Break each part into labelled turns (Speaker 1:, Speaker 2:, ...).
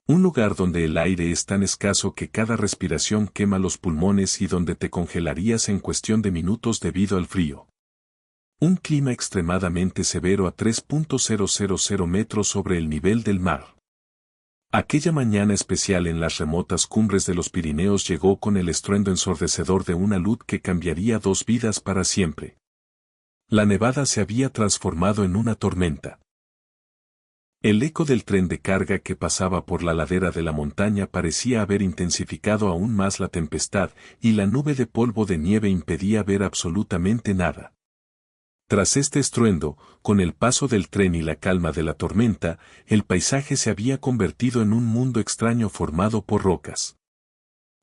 Speaker 1: Un lugar donde el aire es tan escaso que cada respiración quema los pulmones y donde te congelarías en cuestión de minutos debido al frío. Un clima extremadamente severo a 3.000 metros sobre el nivel del mar. Aquella mañana especial en las remotas cumbres de los Pirineos llegó con el estruendo ensordecedor de una luz que cambiaría 2 vidas para siempre. La nevada se había transformado en una tormenta. El eco del tren de carga que pasaba por la ladera de la montaña parecía haber intensificado aún más la tempestad, y la nube de polvo de nieve impedía ver absolutamente nada. Tras este estruendo, con el paso del tren y la calma de la tormenta, el paisaje se había convertido en un mundo extraño formado por rocas.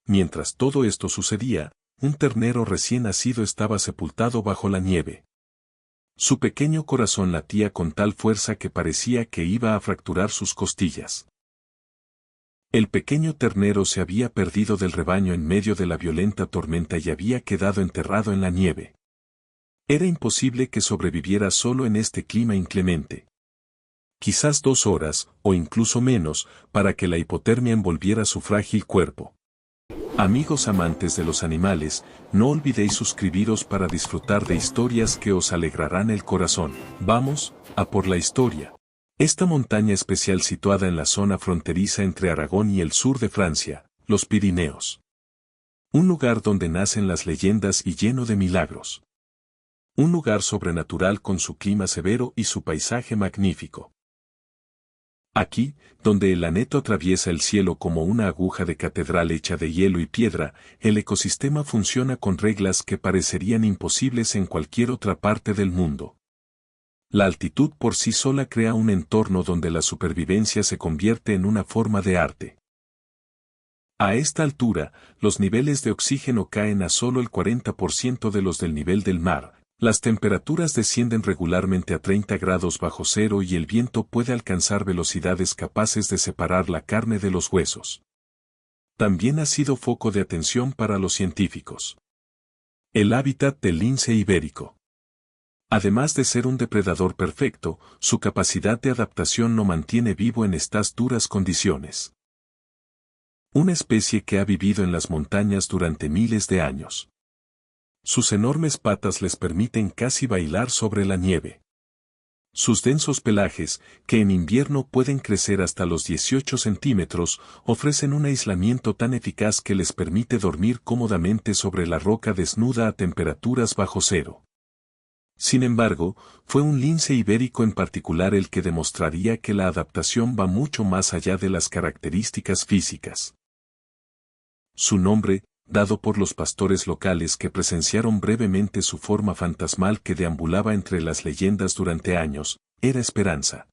Speaker 1: Mientras todo esto sucedía, un ternero recién nacido estaba sepultado bajo la nieve. Su pequeño corazón latía con tal fuerza que parecía que iba a fracturar sus costillas. El pequeño ternero se había perdido del rebaño en medio de la violenta tormenta y había quedado enterrado en la nieve. Era imposible que sobreviviera solo en este clima inclemente. Quizás 2 horas, o incluso menos, para que la hipotermia envolviera su frágil cuerpo. Amigos amantes de los animales, no olvidéis suscribiros para disfrutar de historias que os alegrarán el corazón. Vamos, a por la historia. Esta montaña especial situada en la zona fronteriza entre Aragón y el sur de Francia, los Pirineos. Un lugar donde nacen las leyendas y lleno de milagros. Un lugar sobrenatural con su clima severo y su paisaje magnífico. Aquí, donde el Aneto atraviesa el cielo como una aguja de catedral hecha de hielo y piedra, el ecosistema funciona con reglas que parecerían imposibles en cualquier otra parte del mundo. La altitud por sí sola crea un entorno donde la supervivencia se convierte en una forma de arte. A esta altura, los niveles de oxígeno caen a solo el 40% de los del nivel del mar. Las temperaturas descienden regularmente a 30 grados bajo cero y el viento puede alcanzar velocidades capaces de separar la carne de los huesos. También ha sido foco de atención para los científicos. El hábitat del lince ibérico. Además de ser un depredador perfecto, su capacidad de adaptación lo mantiene vivo en estas duras condiciones. Una especie que ha vivido en las montañas durante miles de años. Sus enormes patas les permiten casi bailar sobre la nieve. Sus densos pelajes, que en invierno pueden crecer hasta los 18 centímetros, ofrecen un aislamiento tan eficaz que les permite dormir cómodamente sobre la roca desnuda a temperaturas bajo cero. Sin embargo, fue un lince ibérico en particular el que demostraría que la adaptación va mucho más allá de las características físicas. Su nombre, dado por los pastores locales que presenciaron brevemente su forma fantasmal que deambulaba entre las leyendas durante años, era Esperanza.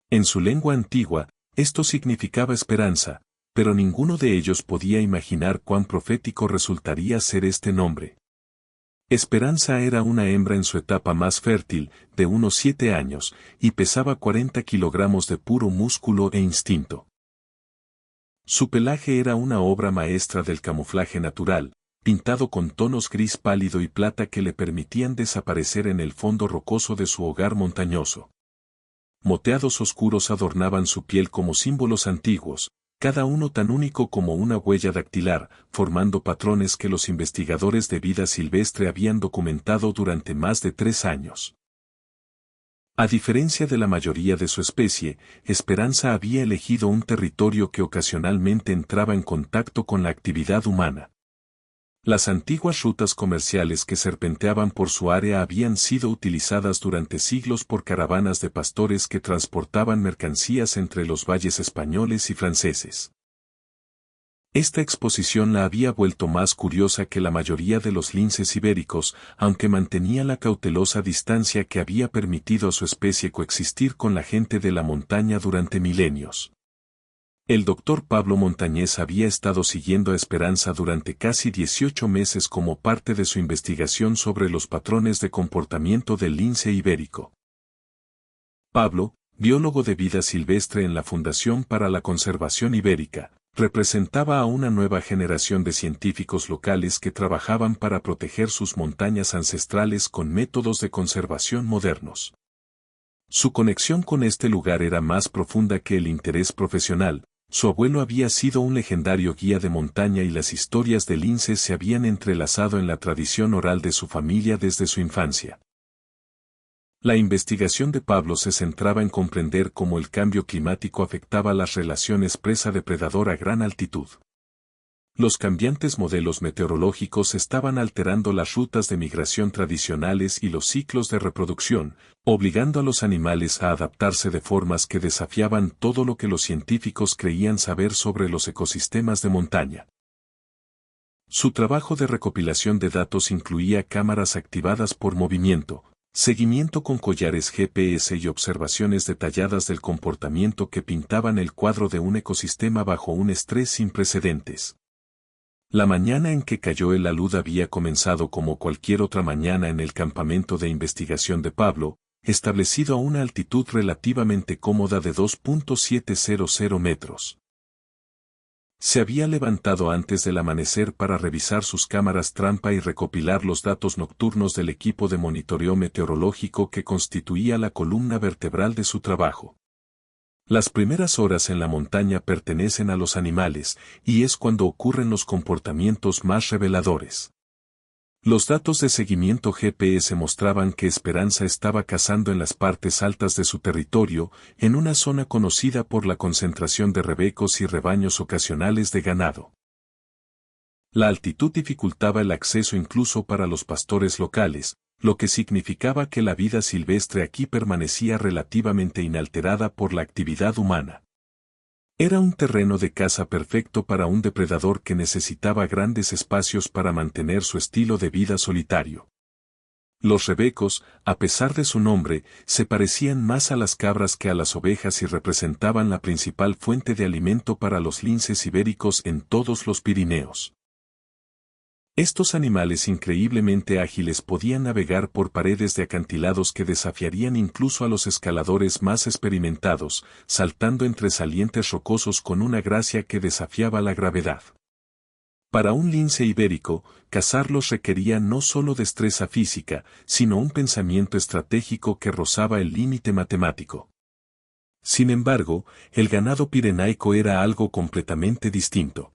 Speaker 1: En su lengua antigua, esto significaba esperanza, pero ninguno de ellos podía imaginar cuán profético resultaría ser este nombre. Esperanza era una hembra en su etapa más fértil, de unos 7 años, y pesaba 40 kilogramos de puro músculo e instinto. Su pelaje era una obra maestra del camuflaje natural, pintado con tonos gris pálido y plata que le permitían desaparecer en el fondo rocoso de su hogar montañoso. Moteados oscuros adornaban su piel como símbolos antiguos, cada uno tan único como una huella dactilar, formando patrones que los investigadores de vida silvestre habían documentado durante más de 3 años. A diferencia de la mayoría de su especie, Esperanza había elegido un territorio que ocasionalmente entraba en contacto con la actividad humana. Las antiguas rutas comerciales que serpenteaban por su área habían sido utilizadas durante siglos por caravanas de pastores que transportaban mercancías entre los valles españoles y franceses. Esta exposición la había vuelto más curiosa que la mayoría de los linces ibéricos, aunque mantenía la cautelosa distancia que había permitido a su especie coexistir con la gente de la montaña durante milenios. El doctor Pablo Montañés había estado siguiendo a Esperanza durante casi 18 meses como parte de su investigación sobre los patrones de comportamiento del lince ibérico. Pablo, biólogo de vida silvestre en la Fundación para la Conservación Ibérica, representaba a una nueva generación de científicos locales que trabajaban para proteger sus montañas ancestrales con métodos de conservación modernos. Su conexión con este lugar era más profunda que el interés profesional, Su abuelo había sido un legendario guía de montaña y las historias de linces se habían entrelazado en la tradición oral de su familia desde su infancia. La investigación de Pablo se centraba en comprender cómo el cambio climático afectaba las relaciones presa-depredador a gran altitud. Los cambiantes modelos meteorológicos estaban alterando las rutas de migración tradicionales y los ciclos de reproducción, obligando a los animales a adaptarse de formas que desafiaban todo lo que los científicos creían saber sobre los ecosistemas de montaña. Su trabajo de recopilación de datos incluía cámaras activadas por movimiento, seguimiento con collares GPS y observaciones detalladas del comportamiento que pintaban el cuadro de un ecosistema bajo un estrés sin precedentes. La mañana en que cayó el alud había comenzado como cualquier otra mañana en el campamento de investigación de Pablo, establecido a una altitud relativamente cómoda de 2.700 metros. Se había levantado antes del amanecer para revisar sus cámaras trampa y recopilar los datos nocturnos del equipo de monitoreo meteorológico que constituía la columna vertebral de su trabajo. Las primeras horas en la montaña pertenecen a los animales, y es cuando ocurren los comportamientos más reveladores. Los datos de seguimiento GPS mostraban que Esperanza estaba cazando en las partes altas de su territorio, en una zona conocida por la concentración de rebecos y rebaños ocasionales de ganado. La altitud dificultaba el acceso incluso para los pastores locales, lo que significaba que la vida silvestre aquí permanecía relativamente inalterada por la actividad humana. Era un terreno de caza perfecto para un depredador que necesitaba grandes espacios para mantener su estilo de vida solitario. Los rebecos, a pesar de su nombre, se parecían más a las cabras que a las ovejas y representaban la principal fuente de alimento para los linces ibéricos en todos los Pirineos. Estos animales increíblemente ágiles podían navegar por paredes de acantilados que desafiarían incluso a los escaladores más experimentados, saltando entre salientes rocosos con una gracia que desafiaba la gravedad. Para un lince ibérico, cazarlos requería no solo destreza física, sino un pensamiento estratégico que rozaba el límite matemático. Sin embargo, el ganado pirenaico era algo completamente distinto.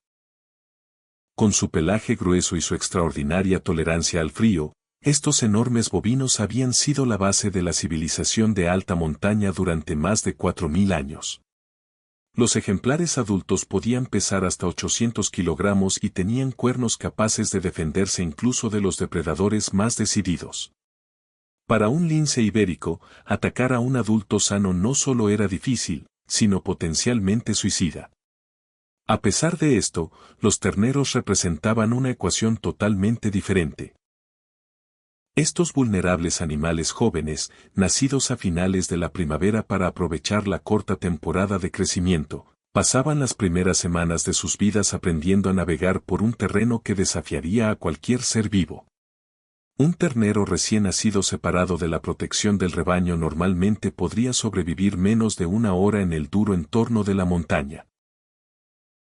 Speaker 1: Con su pelaje grueso y su extraordinaria tolerancia al frío, estos enormes bovinos habían sido la base de la civilización de alta montaña durante más de 4.000 años. Los ejemplares adultos podían pesar hasta 800 kilogramos y tenían cuernos capaces de defenderse incluso de los depredadores más decididos. Para un lince ibérico, atacar a un adulto sano no solo era difícil, sino potencialmente suicida. A pesar de esto, los terneros representaban una ecuación totalmente diferente. Estos vulnerables animales jóvenes, nacidos a finales de la primavera para aprovechar la corta temporada de crecimiento, pasaban las primeras semanas de sus vidas aprendiendo a navegar por un terreno que desafiaría a cualquier ser vivo. Un ternero recién nacido separado de la protección del rebaño normalmente podría sobrevivir menos de una hora en el duro entorno de la montaña.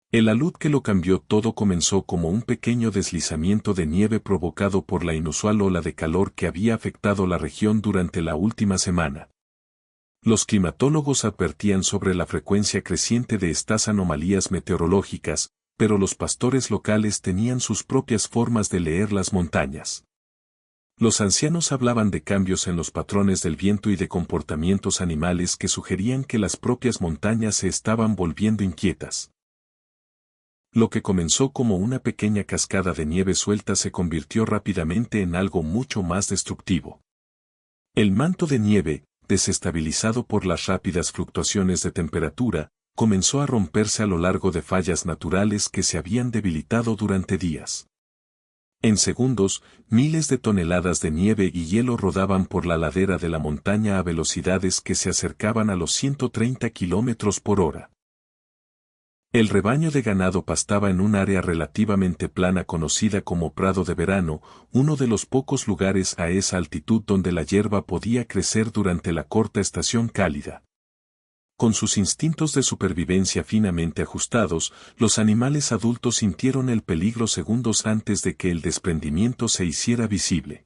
Speaker 1: El alud que lo cambió todo comenzó como un pequeño deslizamiento de nieve provocado por la inusual ola de calor que había afectado la región durante la última semana. Los climatólogos advertían sobre la frecuencia creciente de estas anomalías meteorológicas, pero los pastores locales tenían sus propias formas de leer las montañas. Los ancianos hablaban de cambios en los patrones del viento y de comportamientos animales que sugerían que las propias montañas se estaban volviendo inquietas. Lo que comenzó como una pequeña cascada de nieve suelta se convirtió rápidamente en algo mucho más destructivo. El manto de nieve, desestabilizado por las rápidas fluctuaciones de temperatura, comenzó a romperse a lo largo de fallas naturales que se habían debilitado durante días. En segundos, miles de toneladas de nieve y hielo rodaban por la ladera de la montaña a velocidades que se acercaban a los 130 kilómetros por hora. El rebaño de ganado pastaba en un área relativamente plana conocida como Prado de Verano, uno de los pocos lugares a esa altitud donde la hierba podía crecer durante la corta estación cálida. Con sus instintos de supervivencia finamente ajustados, los animales adultos sintieron el peligro segundos antes de que el desprendimiento se hiciera visible.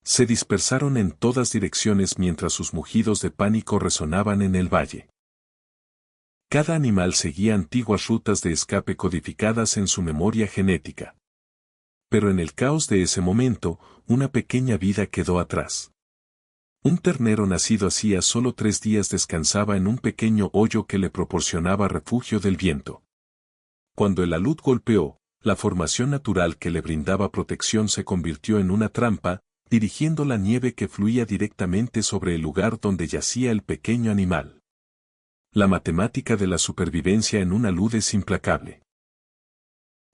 Speaker 1: Se dispersaron en todas direcciones mientras sus mugidos de pánico resonaban en el valle. Cada animal seguía antiguas rutas de escape codificadas en su memoria genética. Pero en el caos de ese momento, una pequeña vida quedó atrás. Un ternero nacido hacía solo 3 días descansaba en un pequeño hoyo que le proporcionaba refugio del viento. Cuando el alud golpeó, la formación natural que le brindaba protección se convirtió en una trampa, dirigiendo la nieve que fluía directamente sobre el lugar donde yacía el pequeño animal. La matemática de la supervivencia en un alud es implacable.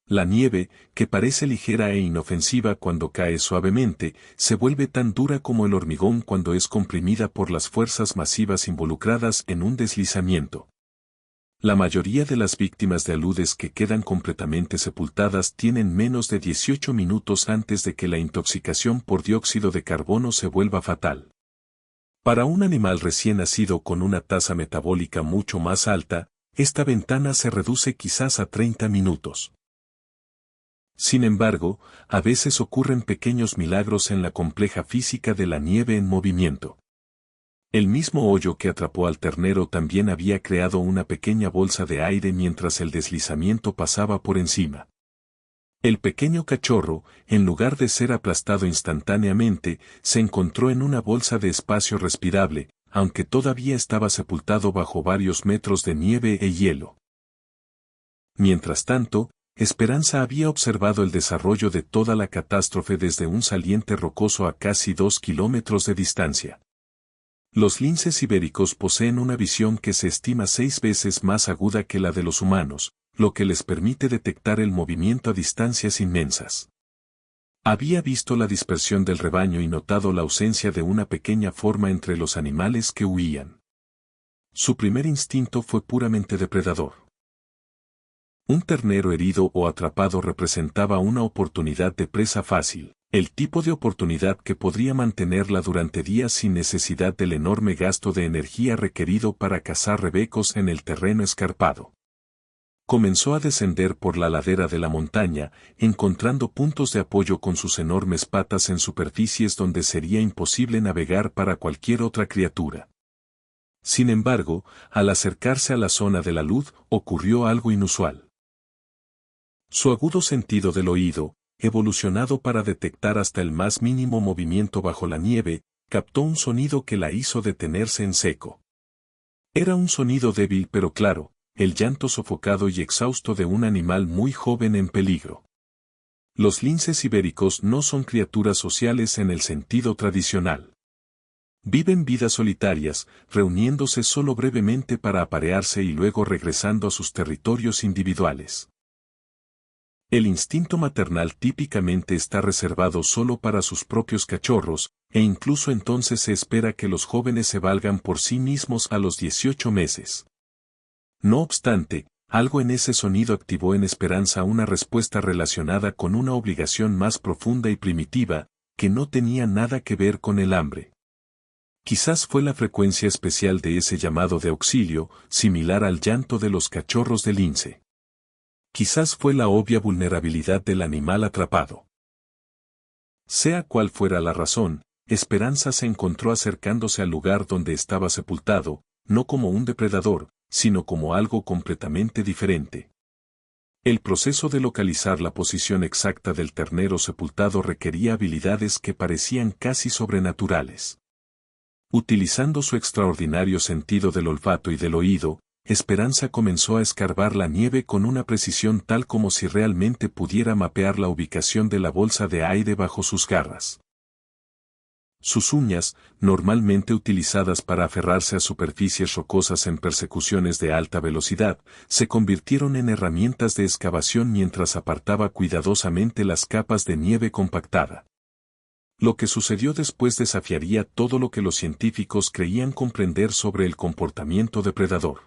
Speaker 1: La nieve, que parece ligera e inofensiva cuando cae suavemente, se vuelve tan dura como el hormigón cuando es comprimida por las fuerzas masivas involucradas en un deslizamiento. La mayoría de las víctimas de aludes que quedan completamente sepultadas tienen menos de 18 minutos antes de que la intoxicación por dióxido de carbono se vuelva fatal. Para un animal recién nacido con una tasa metabólica mucho más alta, esta ventana se reduce quizás a 30 minutos. Sin embargo, a veces ocurren pequeños milagros en la compleja física de la nieve en movimiento. El mismo hoyo que atrapó al ternero también había creado una pequeña bolsa de aire mientras el deslizamiento pasaba por encima. El pequeño cachorro, en lugar de ser aplastado instantáneamente, se encontró en una bolsa de espacio respirable, aunque todavía estaba sepultado bajo varios metros de nieve e hielo. Mientras tanto, Esperanza había observado el desarrollo de toda la catástrofe desde un saliente rocoso a casi 2 kilómetros de distancia. Los linces ibéricos poseen una visión que se estima 6 veces más aguda que la de los humanos, lo que les permite detectar el movimiento a distancias inmensas. Había visto la dispersión del rebaño y notado la ausencia de una pequeña forma entre los animales que huían. Su primer instinto fue puramente depredador. Un ternero herido o atrapado representaba una oportunidad de presa fácil, el tipo de oportunidad que podría mantenerla durante días sin necesidad del enorme gasto de energía requerido para cazar rebecos en el terreno escarpado. Comenzó a descender por la ladera de la montaña, encontrando puntos de apoyo con sus enormes patas en superficies donde sería imposible navegar para cualquier otra criatura. Sin embargo, al acercarse a la zona de la luz, ocurrió algo inusual. Su agudo sentido del oído, evolucionado para detectar hasta el más mínimo movimiento bajo la nieve, captó un sonido que la hizo detenerse en seco. Era un sonido débil pero claro, el llanto sofocado y exhausto de un animal muy joven en peligro. Los linces ibéricos no son criaturas sociales en el sentido tradicional. Viven vidas solitarias, reuniéndose solo brevemente para aparearse y luego regresando a sus territorios individuales. El instinto maternal típicamente está reservado solo para sus propios cachorros, e incluso entonces se espera que los jóvenes se valgan por sí mismos a los 18 meses. No obstante, algo en ese sonido activó en Esperanza una respuesta relacionada con una obligación más profunda y primitiva, que no tenía nada que ver con el hambre. Quizás fue la frecuencia especial de ese llamado de auxilio, similar al llanto de los cachorros de lince. Quizás fue la obvia vulnerabilidad del animal atrapado. Sea cual fuera la razón, Esperanza se encontró acercándose al lugar donde estaba sepultado, no como un depredador, sino como algo completamente diferente. El proceso de localizar la posición exacta del ternero sepultado requería habilidades que parecían casi sobrenaturales. Utilizando su extraordinario sentido del olfato y del oído, Esperanza comenzó a escarbar la nieve con una precisión tal como si realmente pudiera mapear la ubicación de la bolsa de aire bajo sus garras. Sus uñas, normalmente utilizadas para aferrarse a superficies rocosas en persecuciones de alta velocidad, se convirtieron en herramientas de excavación mientras apartaba cuidadosamente las capas de nieve compactada. Lo que sucedió después desafiaría todo lo que los científicos creían comprender sobre el comportamiento depredador.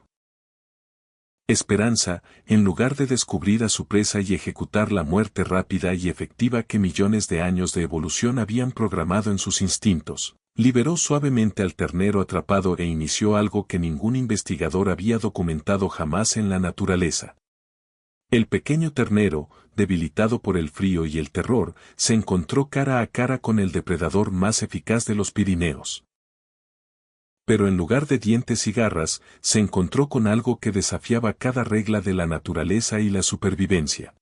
Speaker 1: Esperanza, en lugar de descubrir a su presa y ejecutar la muerte rápida y efectiva que millones de años de evolución habían programado en sus instintos, liberó suavemente al ternero atrapado e inició algo que ningún investigador había documentado jamás en la naturaleza. El pequeño ternero, debilitado por el frío y el terror, se encontró cara a cara con el depredador más eficaz de los Pirineos. Pero en lugar de dientes y garras, se encontró con algo que desafiaba cada regla de la naturaleza y la supervivencia.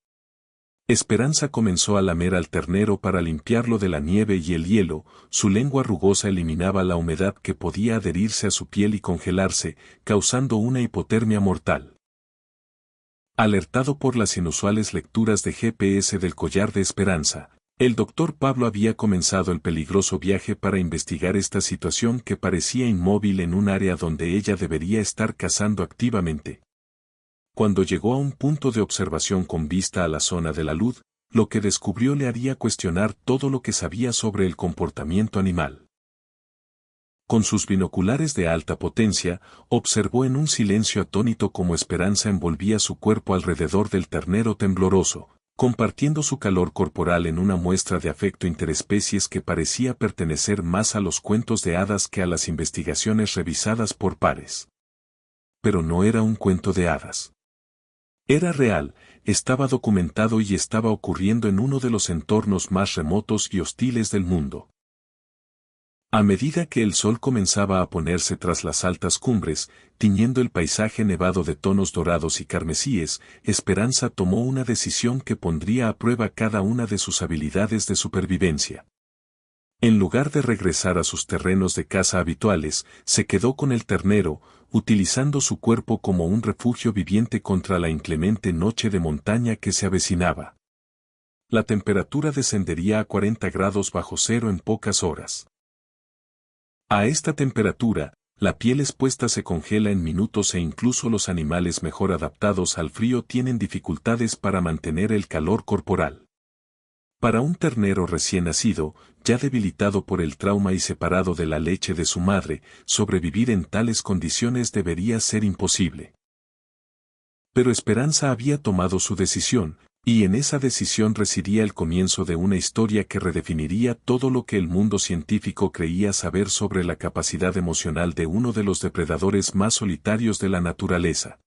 Speaker 1: Esperanza comenzó a lamer al ternero para limpiarlo de la nieve y el hielo, su lengua rugosa eliminaba la humedad que podía adherirse a su piel y congelarse, causando una hipotermia mortal. Alertado por las inusuales lecturas de GPS del collar de Esperanza, el doctor Pablo había comenzado el peligroso viaje para investigar esta situación que parecía inmóvil en un área donde ella debería estar cazando activamente. Cuando llegó a un punto de observación con vista a la zona de la luz, lo que descubrió le haría cuestionar todo lo que sabía sobre el comportamiento animal. Con sus binoculares de alta potencia, observó en un silencio atónito cómo Esperanza envolvía su cuerpo alrededor del ternero tembloroso, compartiendo su calor corporal en una muestra de afecto interespecies que parecía pertenecer más a los cuentos de hadas que a las investigaciones revisadas por pares. Pero no era un cuento de hadas. Era real, estaba documentado y estaba ocurriendo en uno de los entornos más remotos y hostiles del mundo. A medida que el sol comenzaba a ponerse tras las altas cumbres, tiñendo el paisaje nevado de tonos dorados y carmesíes, Esperanza tomó una decisión que pondría a prueba cada una de sus habilidades de supervivencia. En lugar de regresar a sus terrenos de caza habituales, se quedó con el ternero, utilizando su cuerpo como un refugio viviente contra la inclemente noche de montaña que se avecinaba. La temperatura descendería a 40 grados bajo cero en pocas horas. A esta temperatura, la piel expuesta se congela en minutos e incluso los animales mejor adaptados al frío tienen dificultades para mantener el calor corporal. Para un ternero recién nacido, ya debilitado por el trauma y separado de la leche de su madre, sobrevivir en tales condiciones debería ser imposible. Pero Esperanza había tomado su decisión, y en esa decisión residía el comienzo de una historia que redefiniría todo lo que el mundo científico creía saber sobre la capacidad emocional de uno de los depredadores más solitarios de la naturaleza.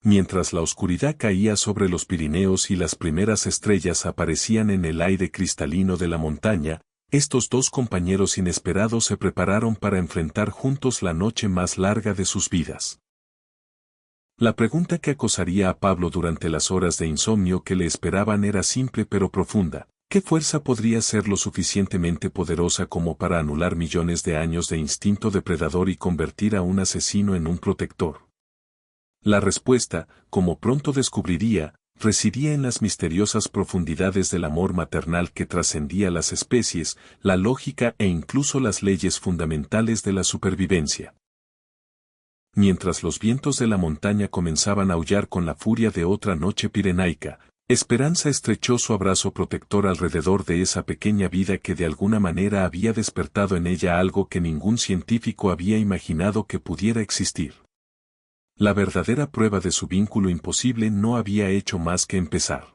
Speaker 1: Mientras la oscuridad caía sobre los Pirineos y las primeras estrellas aparecían en el aire cristalino de la montaña, estos dos compañeros inesperados se prepararon para enfrentar juntos la noche más larga de sus vidas. La pregunta que acosaría a Pablo durante las horas de insomnio que le esperaban era simple pero profunda. ¿Qué fuerza podría ser lo suficientemente poderosa como para anular millones de años de instinto depredador y convertir a un asesino en un protector? La respuesta, como pronto descubriría, residía en las misteriosas profundidades del amor maternal que trascendía las especies, la lógica e incluso las leyes fundamentales de la supervivencia. Mientras los vientos de la montaña comenzaban a aullar con la furia de otra noche pirenaica, Esperanza estrechó su abrazo protector alrededor de esa pequeña vida que de alguna manera había despertado en ella algo que ningún científico había imaginado que pudiera existir. La verdadera prueba de su vínculo imposible no había hecho más que empezar.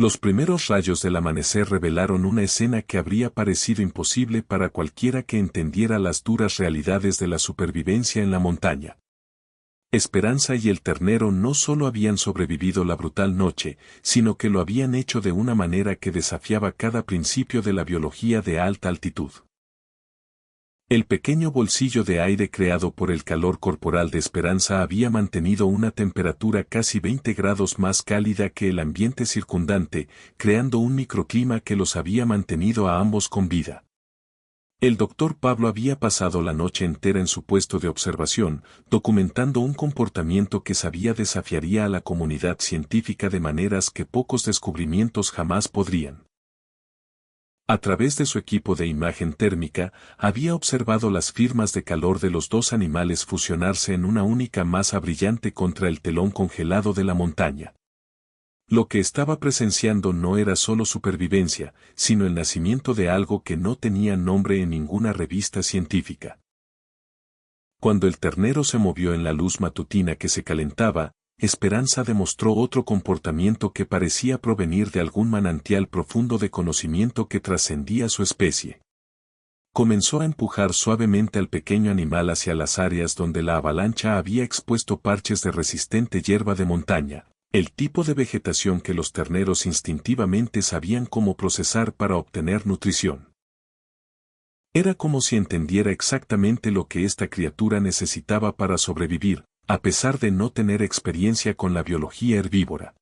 Speaker 1: Los primeros rayos del amanecer revelaron una escena que habría parecido imposible para cualquiera que entendiera las duras realidades de la supervivencia en la montaña. Esperanza y el ternero no solo habían sobrevivido la brutal noche, sino que lo habían hecho de una manera que desafiaba cada principio de la biología de alta altitud. El pequeño bolsillo de aire creado por el calor corporal de Esperanza había mantenido una temperatura casi 20 grados más cálida que el ambiente circundante, creando un microclima que los había mantenido a ambos con vida. El doctor Pablo había pasado la noche entera en su puesto de observación, documentando un comportamiento que sabía desafiaría a la comunidad científica de maneras que pocos descubrimientos jamás podrían. A través de su equipo de imagen térmica, había observado las firmas de calor de los dos animales fusionarse en una única masa brillante contra el telón congelado de la montaña. Lo que estaba presenciando no era solo supervivencia, sino el nacimiento de algo que no tenía nombre en ninguna revista científica. Cuando el ternero se movió en la luz matutina que se calentaba, Esperanza demostró otro comportamiento que parecía provenir de algún manantial profundo de conocimiento que trascendía su especie. Comenzó a empujar suavemente al pequeño animal hacia las áreas donde la avalancha había expuesto parches de resistente hierba de montaña, el tipo de vegetación que los terneros instintivamente sabían cómo procesar para obtener nutrición. Era como si entendiera exactamente lo que esta criatura necesitaba para sobrevivir, a pesar de no tener experiencia con la biología herbívora.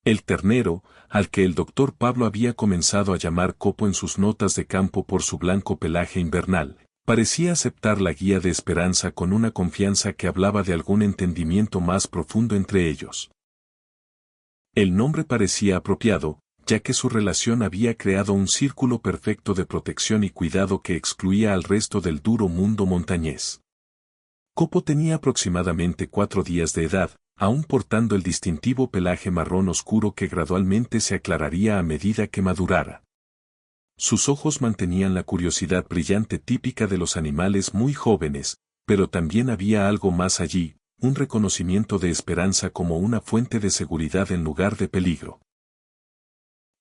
Speaker 1: El ternero, al que el doctor Pablo había comenzado a llamar Copo en sus notas de campo por su blanco pelaje invernal, parecía aceptar la guía de Esperanza con una confianza que hablaba de algún entendimiento más profundo entre ellos. El nombre parecía apropiado, ya que su relación había creado un círculo perfecto de protección y cuidado que excluía al resto del duro mundo montañés. Copo tenía aproximadamente 4 días de edad, aún portando el distintivo pelaje marrón oscuro que gradualmente se aclararía a medida que madurara. Sus ojos mantenían la curiosidad brillante típica de los animales muy jóvenes, pero también había algo más allí, un reconocimiento de Esperanza como una fuente de seguridad en lugar de peligro.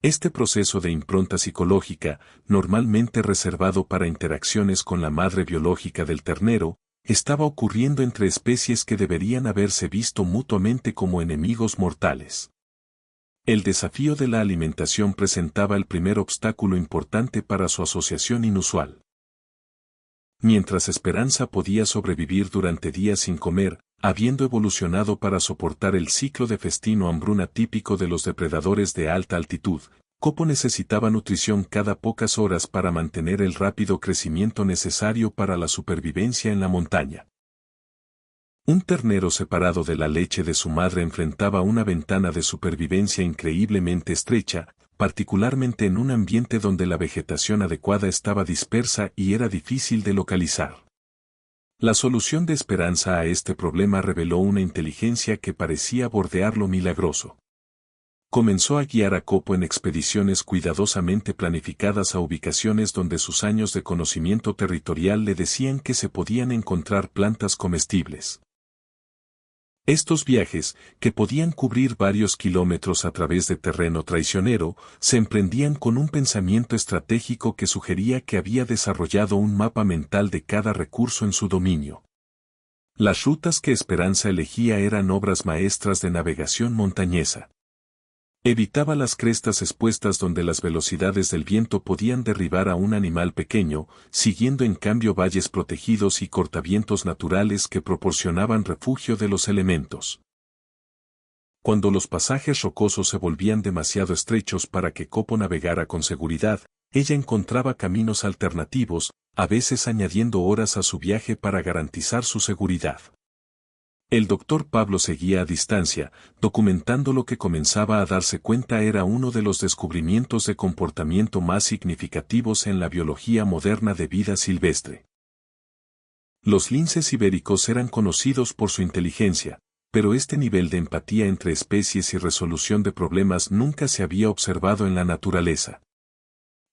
Speaker 1: Este proceso de impronta psicológica, normalmente reservado para interacciones con la madre biológica del ternero, estaba ocurriendo entre especies que deberían haberse visto mutuamente como enemigos mortales. El desafío de la alimentación presentaba el primer obstáculo importante para su asociación inusual. Mientras Esperanza podía sobrevivir durante días sin comer, habiendo evolucionado para soportar el ciclo de festín o hambruna típico de los depredadores de alta altitud, Copo necesitaba nutrición cada pocas horas para mantener el rápido crecimiento necesario para la supervivencia en la montaña. Un ternero separado de la leche de su madre enfrentaba una ventana de supervivencia increíblemente estrecha, particularmente en un ambiente donde la vegetación adecuada estaba dispersa y era difícil de localizar. La solución de Esperanza a este problema reveló una inteligencia que parecía bordear lo milagroso. Comenzó a guiar a Copo en expediciones cuidadosamente planificadas a ubicaciones donde sus años de conocimiento territorial le decían que se podían encontrar plantas comestibles. Estos viajes, que podían cubrir varios kilómetros a través de terreno traicionero, se emprendían con un pensamiento estratégico que sugería que había desarrollado un mapa mental de cada recurso en su dominio. Las rutas que Esperanza elegía eran obras maestras de navegación montañesa. Evitaba las crestas expuestas donde las velocidades del viento podían derribar a un animal pequeño, siguiendo en cambio valles protegidos y cortavientos naturales que proporcionaban refugio de los elementos. Cuando los pasajes rocosos se volvían demasiado estrechos para que Copo navegara con seguridad, ella encontraba caminos alternativos, a veces añadiendo horas a su viaje para garantizar su seguridad. El doctor Pablo seguía a distancia, documentando lo que comenzaba a darse cuenta era uno de los descubrimientos de comportamiento más significativos en la biología moderna de vida silvestre. Los linces ibéricos eran conocidos por su inteligencia, pero este nivel de empatía entre especies y resolución de problemas nunca se había observado en la naturaleza.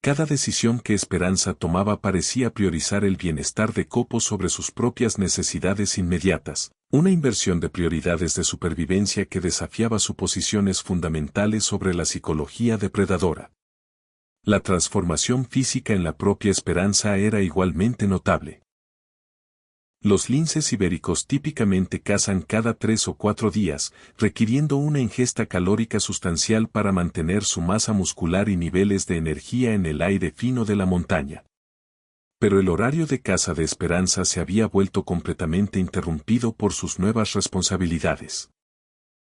Speaker 1: Cada decisión que Esperanza tomaba parecía priorizar el bienestar de Copo sobre sus propias necesidades inmediatas, una inversión de prioridades de supervivencia que desafiaba suposiciones fundamentales sobre la psicología depredadora. La transformación física en la propia Esperanza era igualmente notable. Los linces ibéricos típicamente cazan cada 3 o 4 días, requiriendo una ingesta calórica sustancial para mantener su masa muscular y niveles de energía en el aire fino de la montaña. Pero el horario de caza de Esperanza se había vuelto completamente interrumpido por sus nuevas responsabilidades.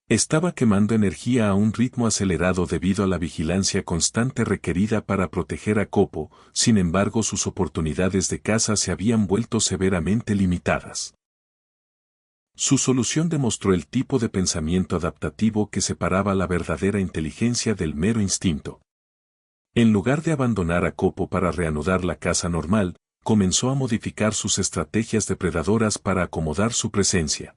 Speaker 1: Estaba quemando energía a un ritmo acelerado debido a la vigilancia constante requerida para proteger a Copo, sin embargo sus oportunidades de caza se habían vuelto severamente limitadas. Su solución demostró el tipo de pensamiento adaptativo que separaba la verdadera inteligencia del mero instinto. En lugar de abandonar a Copo para reanudar la caza normal, comenzó a modificar sus estrategias depredadoras para acomodar su presencia.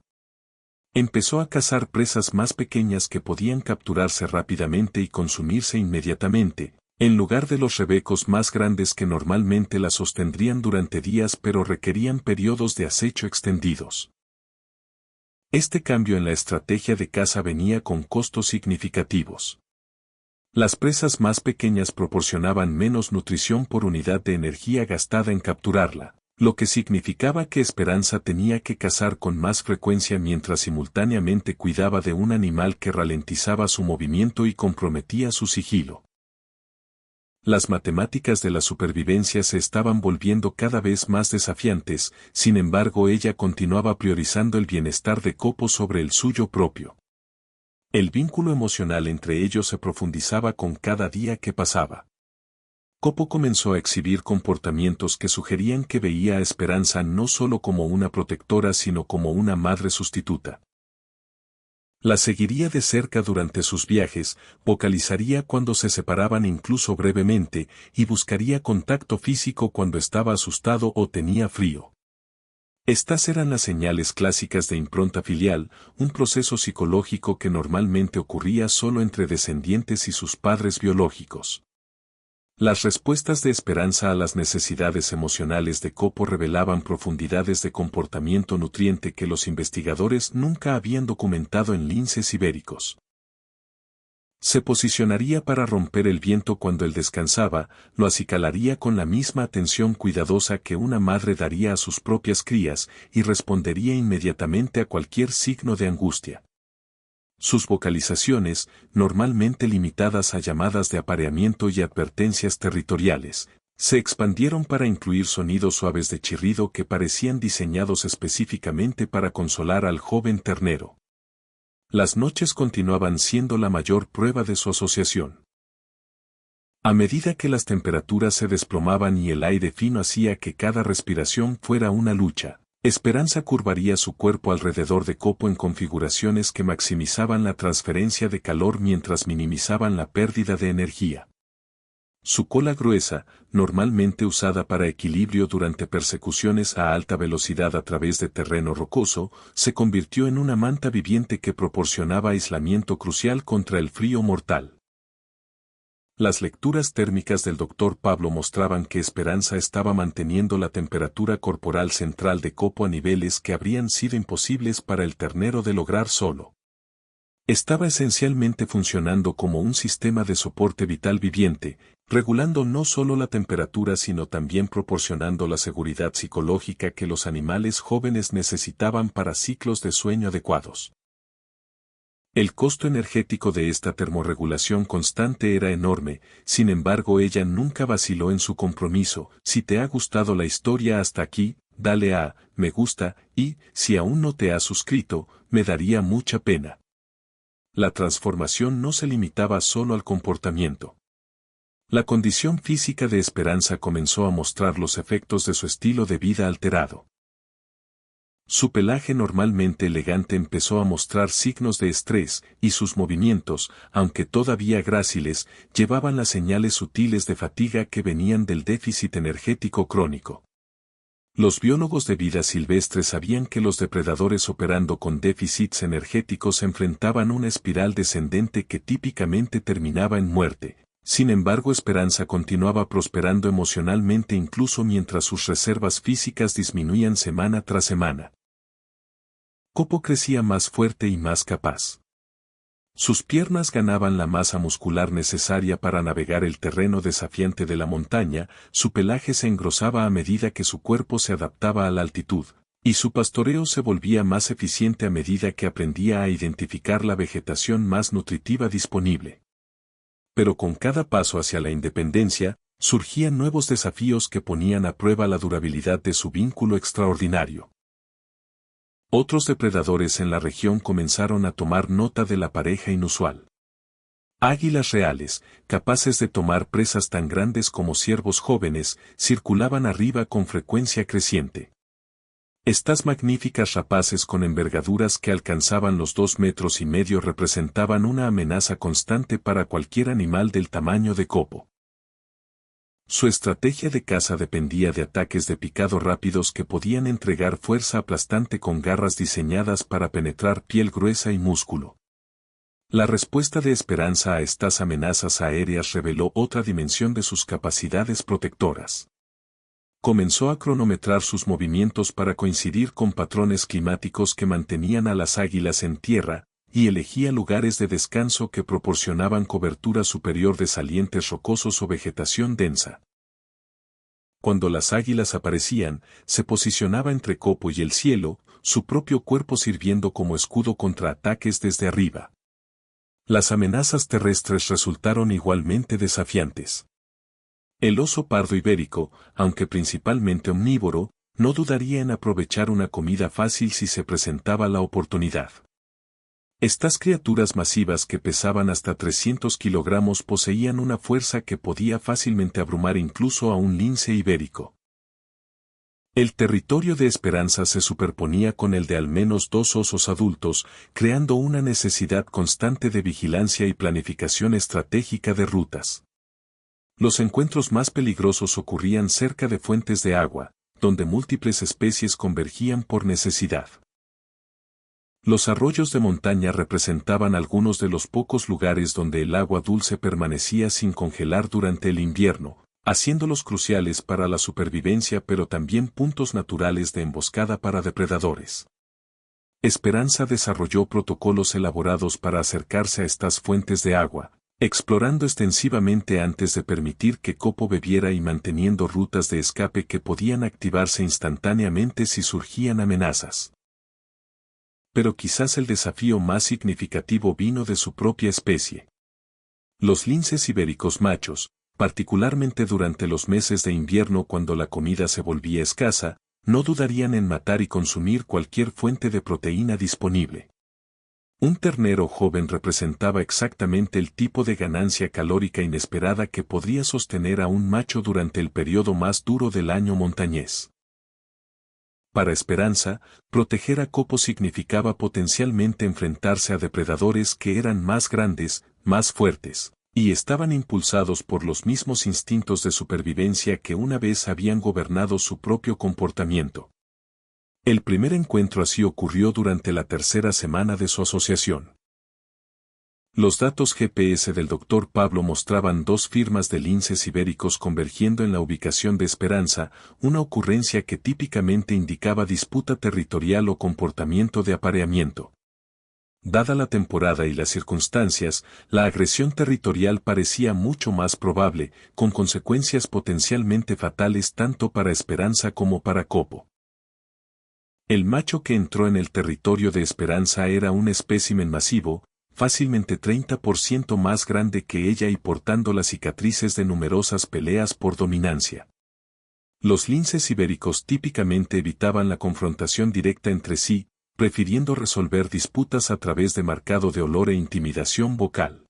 Speaker 1: Empezó a cazar presas más pequeñas que podían capturarse rápidamente y consumirse inmediatamente, en lugar de los rebecos más grandes que normalmente las sostendrían durante días pero requerían periodos de acecho extendidos. Este cambio en la estrategia de caza venía con costos significativos. Las presas más pequeñas proporcionaban menos nutrición por unidad de energía gastada en capturarla, lo que significaba que Esperanza tenía que cazar con más frecuencia mientras simultáneamente cuidaba de un animal que ralentizaba su movimiento y comprometía su sigilo. Las matemáticas de la supervivencia se estaban volviendo cada vez más desafiantes, sin embargo ella continuaba priorizando el bienestar de Copo sobre el suyo propio. El vínculo emocional entre ellos se profundizaba con cada día que pasaba. Copo comenzó a exhibir comportamientos que sugerían que veía a Esperanza no solo como una protectora sino como una madre sustituta. La seguiría de cerca durante sus viajes, vocalizaría cuando se separaban incluso brevemente, y buscaría contacto físico cuando estaba asustado o tenía frío. Estas eran las señales clásicas de impronta filial, un proceso psicológico que normalmente ocurría solo entre descendientes y sus padres biológicos. Las respuestas de Esperanza a las necesidades emocionales de Copo revelaban profundidades de comportamiento nutriente que los investigadores nunca habían documentado en linces ibéricos. Se posicionaría para romper el viento cuando él descansaba, lo acicalaría con la misma atención cuidadosa que una madre daría a sus propias crías, y respondería inmediatamente a cualquier signo de angustia. Sus vocalizaciones, normalmente limitadas a llamadas de apareamiento y advertencias territoriales, se expandieron para incluir sonidos suaves de chirrido que parecían diseñados específicamente para consolar al joven ternero. Las noches continuaban siendo la mayor prueba de su asociación. A medida que las temperaturas se desplomaban y el aire fino hacía que cada respiración fuera una lucha, Esperanza curvaría su cuerpo alrededor de Copo en configuraciones que maximizaban la transferencia de calor mientras minimizaban la pérdida de energía. Su cola gruesa, normalmente usada para equilibrio durante persecuciones a alta velocidad a través de terreno rocoso, se convirtió en una manta viviente que proporcionaba aislamiento crucial contra el frío mortal. Las lecturas térmicas del Dr. Pablo mostraban que Esperanza estaba manteniendo la temperatura corporal central de Copo a niveles que habrían sido imposibles para el ternero de lograr solo. Estaba esencialmente funcionando como un sistema de soporte vital viviente, regulando no solo la temperatura sino también proporcionando la seguridad psicológica que los animales jóvenes necesitaban para ciclos de sueño adecuados. El costo energético de esta termorregulación constante era enorme, sin embargo ella nunca vaciló en su compromiso. Si te ha gustado la historia hasta aquí, dale a me gusta y, si aún no te has suscrito, me daría mucha pena. La transformación no se limitaba solo al comportamiento. La condición física de Esperanza comenzó a mostrar los efectos de su estilo de vida alterado. Su pelaje normalmente elegante empezó a mostrar signos de estrés, y sus movimientos, aunque todavía gráciles, llevaban las señales sutiles de fatiga que venían del déficit energético crónico. Los biólogos de vida silvestre sabían que los depredadores operando con déficits energéticos enfrentaban una espiral descendente que típicamente terminaba en muerte. Sin embargo, Esperanza continuaba prosperando emocionalmente incluso mientras sus reservas físicas disminuían semana tras semana. Copo crecía más fuerte y más capaz. Sus piernas ganaban la masa muscular necesaria para navegar el terreno desafiante de la montaña, su pelaje se engrosaba a medida que su cuerpo se adaptaba a la altitud, y su pastoreo se volvía más eficiente a medida que aprendía a identificar la vegetación más nutritiva disponible. Pero con cada paso hacia la independencia, surgían nuevos desafíos que ponían a prueba la durabilidad de su vínculo extraordinario. Otros depredadores en la región comenzaron a tomar nota de la pareja inusual. Águilas reales, capaces de tomar presas tan grandes como ciervos jóvenes, circulaban arriba con frecuencia creciente. Estas magníficas rapaces con envergaduras que alcanzaban los 2,5 metros representaban una amenaza constante para cualquier animal del tamaño de Copo. Su estrategia de caza dependía de ataques de picado rápidos que podían entregar fuerza aplastante con garras diseñadas para penetrar piel gruesa y músculo. La respuesta de Esperanza a estas amenazas aéreas reveló otra dimensión de sus capacidades protectoras. Comenzó a cronometrar sus movimientos para coincidir con patrones climáticos que mantenían a las águilas en tierra, y elegía lugares de descanso que proporcionaban cobertura superior de salientes rocosos o vegetación densa. Cuando las águilas aparecían, se posicionaba entre Copo y el cielo, su propio cuerpo sirviendo como escudo contra ataques desde arriba. Las amenazas terrestres resultaron igualmente desafiantes. El oso pardo ibérico, aunque principalmente omnívoro, no dudaría en aprovechar una comida fácil si se presentaba la oportunidad. Estas criaturas masivas que pesaban hasta 300 kilogramos poseían una fuerza que podía fácilmente abrumar incluso a un lince ibérico. El territorio de Esperanza se superponía con el de al menos 2 osos adultos, creando una necesidad constante de vigilancia y planificación estratégica de rutas. Los encuentros más peligrosos ocurrían cerca de fuentes de agua, donde múltiples especies convergían por necesidad. Los arroyos de montaña representaban algunos de los pocos lugares donde el agua dulce permanecía sin congelar durante el invierno, haciéndolos cruciales para la supervivencia pero también puntos naturales de emboscada para depredadores. Esperanza desarrolló protocolos elaborados para acercarse a estas fuentes de agua, explorando extensivamente antes de permitir que Copo bebiera y manteniendo rutas de escape que podían activarse instantáneamente si surgían amenazas. Pero quizás el desafío más significativo vino de su propia especie. Los linces ibéricos machos, particularmente durante los meses de invierno cuando la comida se volvía escasa, no dudarían en matar y consumir cualquier fuente de proteína disponible. Un ternero joven representaba exactamente el tipo de ganancia calórica inesperada que podría sostener a un macho durante el periodo más duro del año montañés. Para Esperanza, proteger a Copo significaba potencialmente enfrentarse a depredadores que eran más grandes, más fuertes, y estaban impulsados por los mismos instintos de supervivencia que una vez habían gobernado su propio comportamiento. El primer encuentro así ocurrió durante la tercera semana de su asociación. Los datos GPS del Dr. Pablo mostraban 2 firmas de linces ibéricos convergiendo en la ubicación de Esperanza, una ocurrencia que típicamente indicaba disputa territorial o comportamiento de apareamiento. Dada la temporada y las circunstancias, la agresión territorial parecía mucho más probable, con consecuencias potencialmente fatales tanto para Esperanza como para Copo. El macho que entró en el territorio de Esperanza era un espécimen masivo, fácilmente 30% más grande que ella y portando las cicatrices de numerosas peleas por dominancia. Los linces ibéricos típicamente evitaban la confrontación directa entre sí, prefiriendo resolver disputas a través de marcado de olor e intimidación vocal.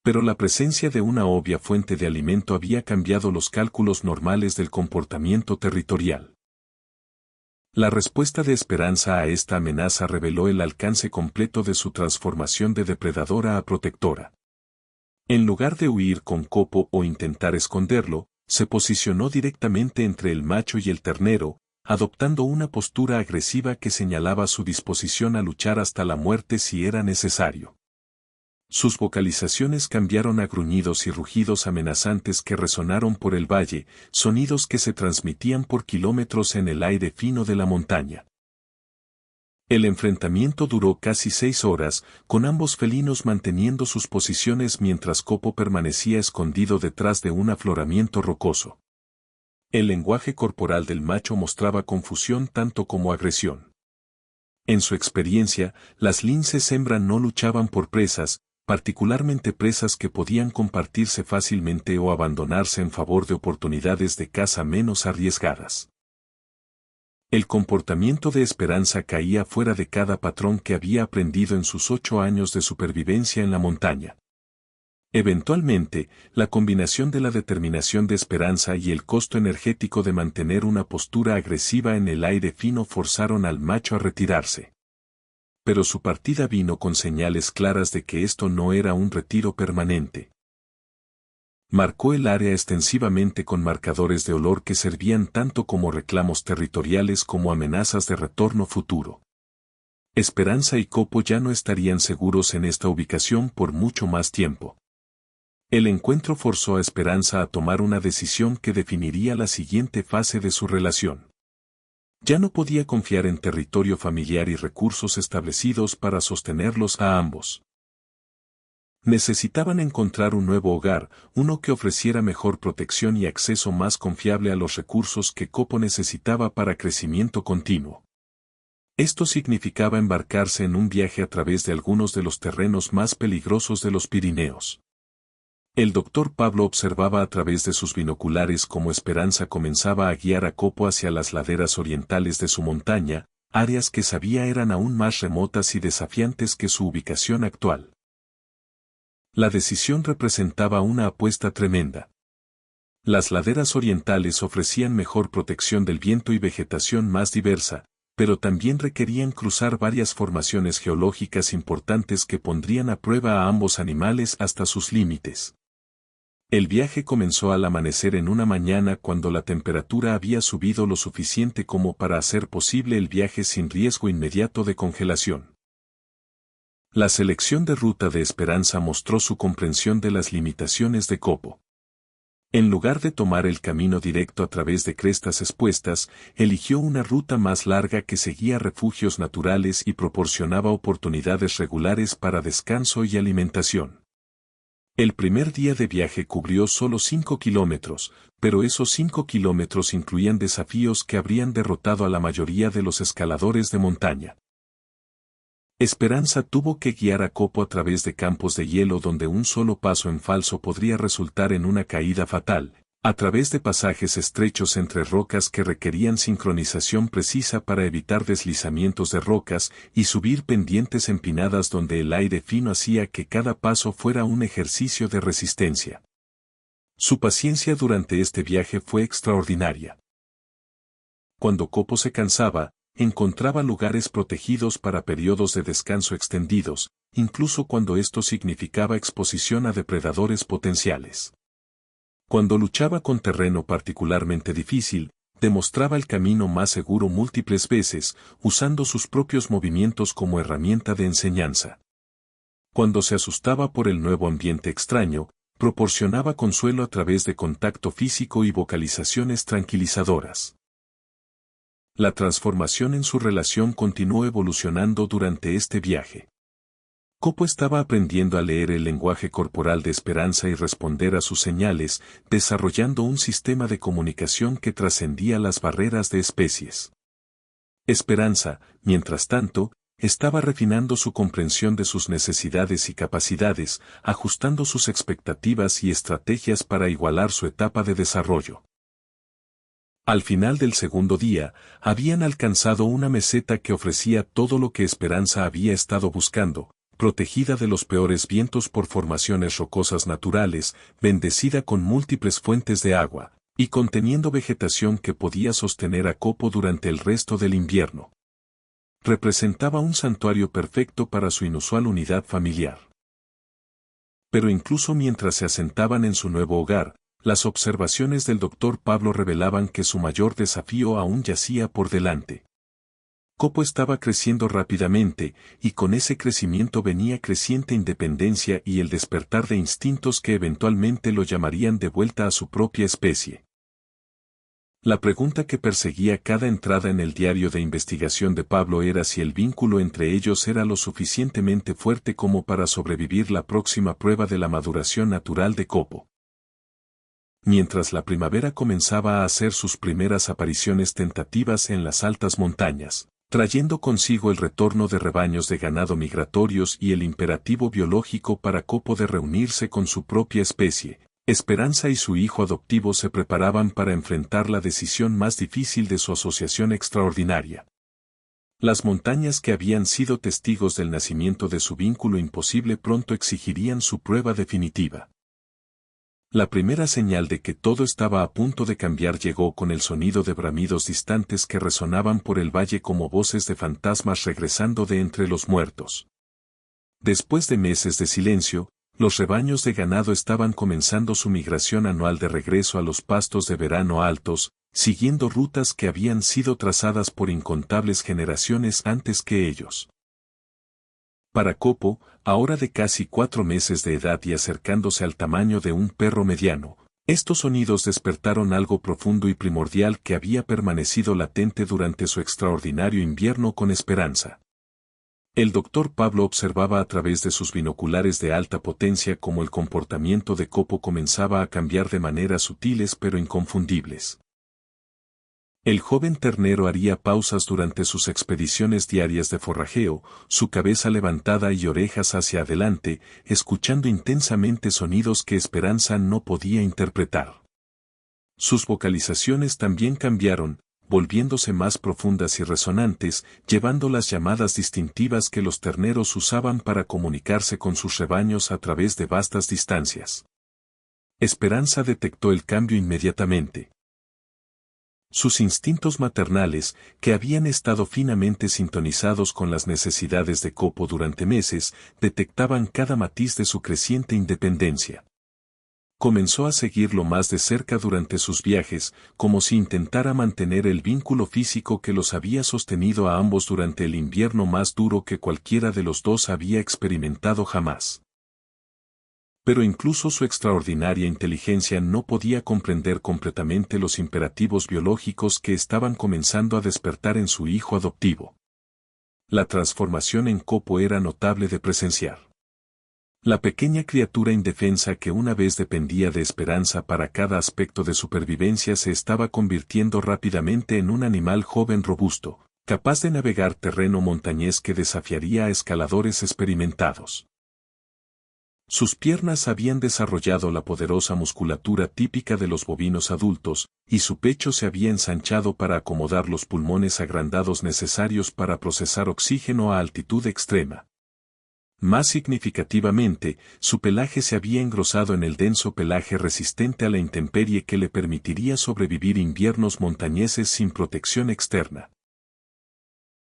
Speaker 1: Pero la presencia de una obvia fuente de alimento había cambiado los cálculos normales del comportamiento territorial. La respuesta de Esperanza a esta amenaza reveló el alcance completo de su transformación de depredadora a protectora. En lugar de huir con Copo o intentar esconderlo, se posicionó directamente entre el macho y el ternero, adoptando una postura agresiva que señalaba su disposición a luchar hasta la muerte si era necesario. Sus vocalizaciones cambiaron a gruñidos y rugidos amenazantes que resonaron por el valle, sonidos que se transmitían por kilómetros en el aire fino de la montaña. El enfrentamiento duró casi 6 horas, con ambos felinos manteniendo sus posiciones mientras Copo permanecía escondido detrás de un afloramiento rocoso. El lenguaje corporal del macho mostraba confusión tanto como agresión. En su experiencia, las linces hembra no luchaban por presas, particularmente presas que podían compartirse fácilmente o abandonarse en favor de oportunidades de caza menos arriesgadas. El comportamiento de Esperanza caía fuera de cada patrón que había aprendido en sus 8 años de supervivencia en la montaña. Eventualmente, la combinación de la determinación de Esperanza y el costo energético de mantener una postura agresiva en el aire fino forzaron al macho a retirarse. Pero su partida vino con señales claras de que esto no era un retiro permanente. Marcó el área extensivamente con marcadores de olor que servían tanto como reclamos territoriales como amenazas de retorno futuro. Esperanza y Copo ya no estarían seguros en esta ubicación por mucho más tiempo. El encuentro forzó a Esperanza a tomar una decisión que definiría la siguiente fase de su relación. Ya no podía confiar en territorio familiar y recursos establecidos para sostenerlos a ambos. Necesitaban encontrar un nuevo hogar, uno que ofreciera mejor protección y acceso más confiable a los recursos que Copo necesitaba para crecimiento continuo. Esto significaba embarcarse en un viaje a través de algunos de los terrenos más peligrosos de los Pirineos. El doctor Pablo observaba a través de sus binoculares cómo Esperanza comenzaba a guiar a Copo hacia las laderas orientales de su montaña, áreas que sabía eran aún más remotas y desafiantes que su ubicación actual. La decisión representaba una apuesta tremenda. Las laderas orientales ofrecían mejor protección del viento y vegetación más diversa, pero también requerían cruzar varias formaciones geológicas importantes que pondrían a prueba a ambos animales hasta sus límites. El viaje comenzó al amanecer en una mañana cuando la temperatura había subido lo suficiente como para hacer posible el viaje sin riesgo inmediato de congelación. La selección de ruta de Esperanza mostró su comprensión de las limitaciones de Copo. En lugar de tomar el camino directo a través de crestas expuestas, eligió una ruta más larga que seguía refugios naturales y proporcionaba oportunidades regulares para descanso y alimentación. El primer día de viaje cubrió solo 5 kilómetros, pero esos 5 kilómetros incluían desafíos que habrían derrotado a la mayoría de los escaladores de montaña. Esperanza tuvo que guiar a Copo a través de campos de hielo donde un solo paso en falso podría resultar en una caída fatal, a través de pasajes estrechos entre rocas que requerían sincronización precisa para evitar deslizamientos de rocas y subir pendientes empinadas donde el aire fino hacía que cada paso fuera un ejercicio de resistencia. Su paciencia durante este viaje fue extraordinaria. Cuando Copo se cansaba, encontraba lugares protegidos para periodos de descanso extendidos, incluso cuando esto significaba exposición a depredadores potenciales. Cuando luchaba con terreno particularmente difícil, demostraba el camino más seguro múltiples veces, usando sus propios movimientos como herramienta de enseñanza. Cuando se asustaba por el nuevo ambiente extraño, proporcionaba consuelo a través de contacto físico y vocalizaciones tranquilizadoras. La transformación en su relación continuó evolucionando durante este viaje. Copo estaba aprendiendo a leer el lenguaje corporal de Esperanza y responder a sus señales, desarrollando un sistema de comunicación que trascendía las barreras de especies. Esperanza, mientras tanto, estaba refinando su comprensión de sus necesidades y capacidades, ajustando sus expectativas y estrategias para igualar su etapa de desarrollo. Al final del segundo día, habían alcanzado una meseta que ofrecía todo lo que Esperanza había estado buscando, protegida de los peores vientos por formaciones rocosas naturales, bendecida con múltiples fuentes de agua, y conteniendo vegetación que podía sostener a Copo durante el resto del invierno. Representaba un santuario perfecto para su inusual unidad familiar. Pero incluso mientras se asentaban en su nuevo hogar, las observaciones del doctor Pablo revelaban que su mayor desafío aún yacía por delante. Copo estaba creciendo rápidamente, y con ese crecimiento venía creciente independencia y el despertar de instintos que eventualmente lo llamarían de vuelta a su propia especie. La pregunta que perseguía cada entrada en el diario de investigación de Pablo era si el vínculo entre ellos era lo suficientemente fuerte como para sobrevivir la próxima prueba de la maduración natural de Copo. Mientras la primavera comenzaba a hacer sus primeras apariciones tentativas en las altas montañas, trayendo consigo el retorno de rebaños de ganado migratorios y el imperativo biológico para Copo de reunirse con su propia especie, Esperanza y su hijo adoptivo se preparaban para enfrentar la decisión más difícil de su asociación extraordinaria. Las montañas que habían sido testigos del nacimiento de su vínculo imposible pronto exigirían su prueba definitiva. La primera señal de que todo estaba a punto de cambiar llegó con el sonido de bramidos distantes que resonaban por el valle como voces de fantasmas regresando de entre los muertos. Después de meses de silencio, los rebaños de ganado estaban comenzando su migración anual de regreso a los pastos de verano altos, siguiendo rutas que habían sido trazadas por incontables generaciones antes que ellos. Para Copo, ahora de casi 4 meses de edad y acercándose al tamaño de un perro mediano, estos sonidos despertaron algo profundo y primordial que había permanecido latente durante su extraordinario invierno con Esperanza. El doctor Pablo observaba a través de sus binoculares de alta potencia cómo el comportamiento de Copo comenzaba a cambiar de maneras sutiles pero inconfundibles. El joven ternero haría pausas durante sus expediciones diarias de forrajeo, su cabeza levantada y orejas hacia adelante, escuchando intensamente sonidos que Esperanza no podía interpretar. Sus vocalizaciones también cambiaron, volviéndose más profundas y resonantes, llevando las llamadas distintivas que los terneros usaban para comunicarse con sus rebaños a través de vastas distancias. Esperanza detectó el cambio inmediatamente. Sus instintos maternales, que habían estado finamente sintonizados con las necesidades de Copo durante meses, detectaban cada matiz de su creciente independencia. Comenzó a seguirlo más de cerca durante sus viajes, como si intentara mantener el vínculo físico que los había sostenido a ambos durante el invierno más duro que cualquiera de los dos había experimentado jamás. Pero incluso su extraordinaria inteligencia no podía comprender completamente los imperativos biológicos que estaban comenzando a despertar en su hijo adoptivo. La transformación en Copo era notable de presenciar. La pequeña criatura indefensa que una vez dependía de Esperanza para cada aspecto de supervivencia se estaba convirtiendo rápidamente en un animal joven robusto, capaz de navegar terreno montañés que desafiaría a escaladores experimentados. Sus piernas habían desarrollado la poderosa musculatura típica de los bovinos adultos, y su pecho se había ensanchado para acomodar los pulmones agrandados necesarios para procesar oxígeno a altitud extrema. Más significativamente, su pelaje se había engrosado en el denso pelaje resistente a la intemperie que le permitiría sobrevivir inviernos montañeses sin protección externa.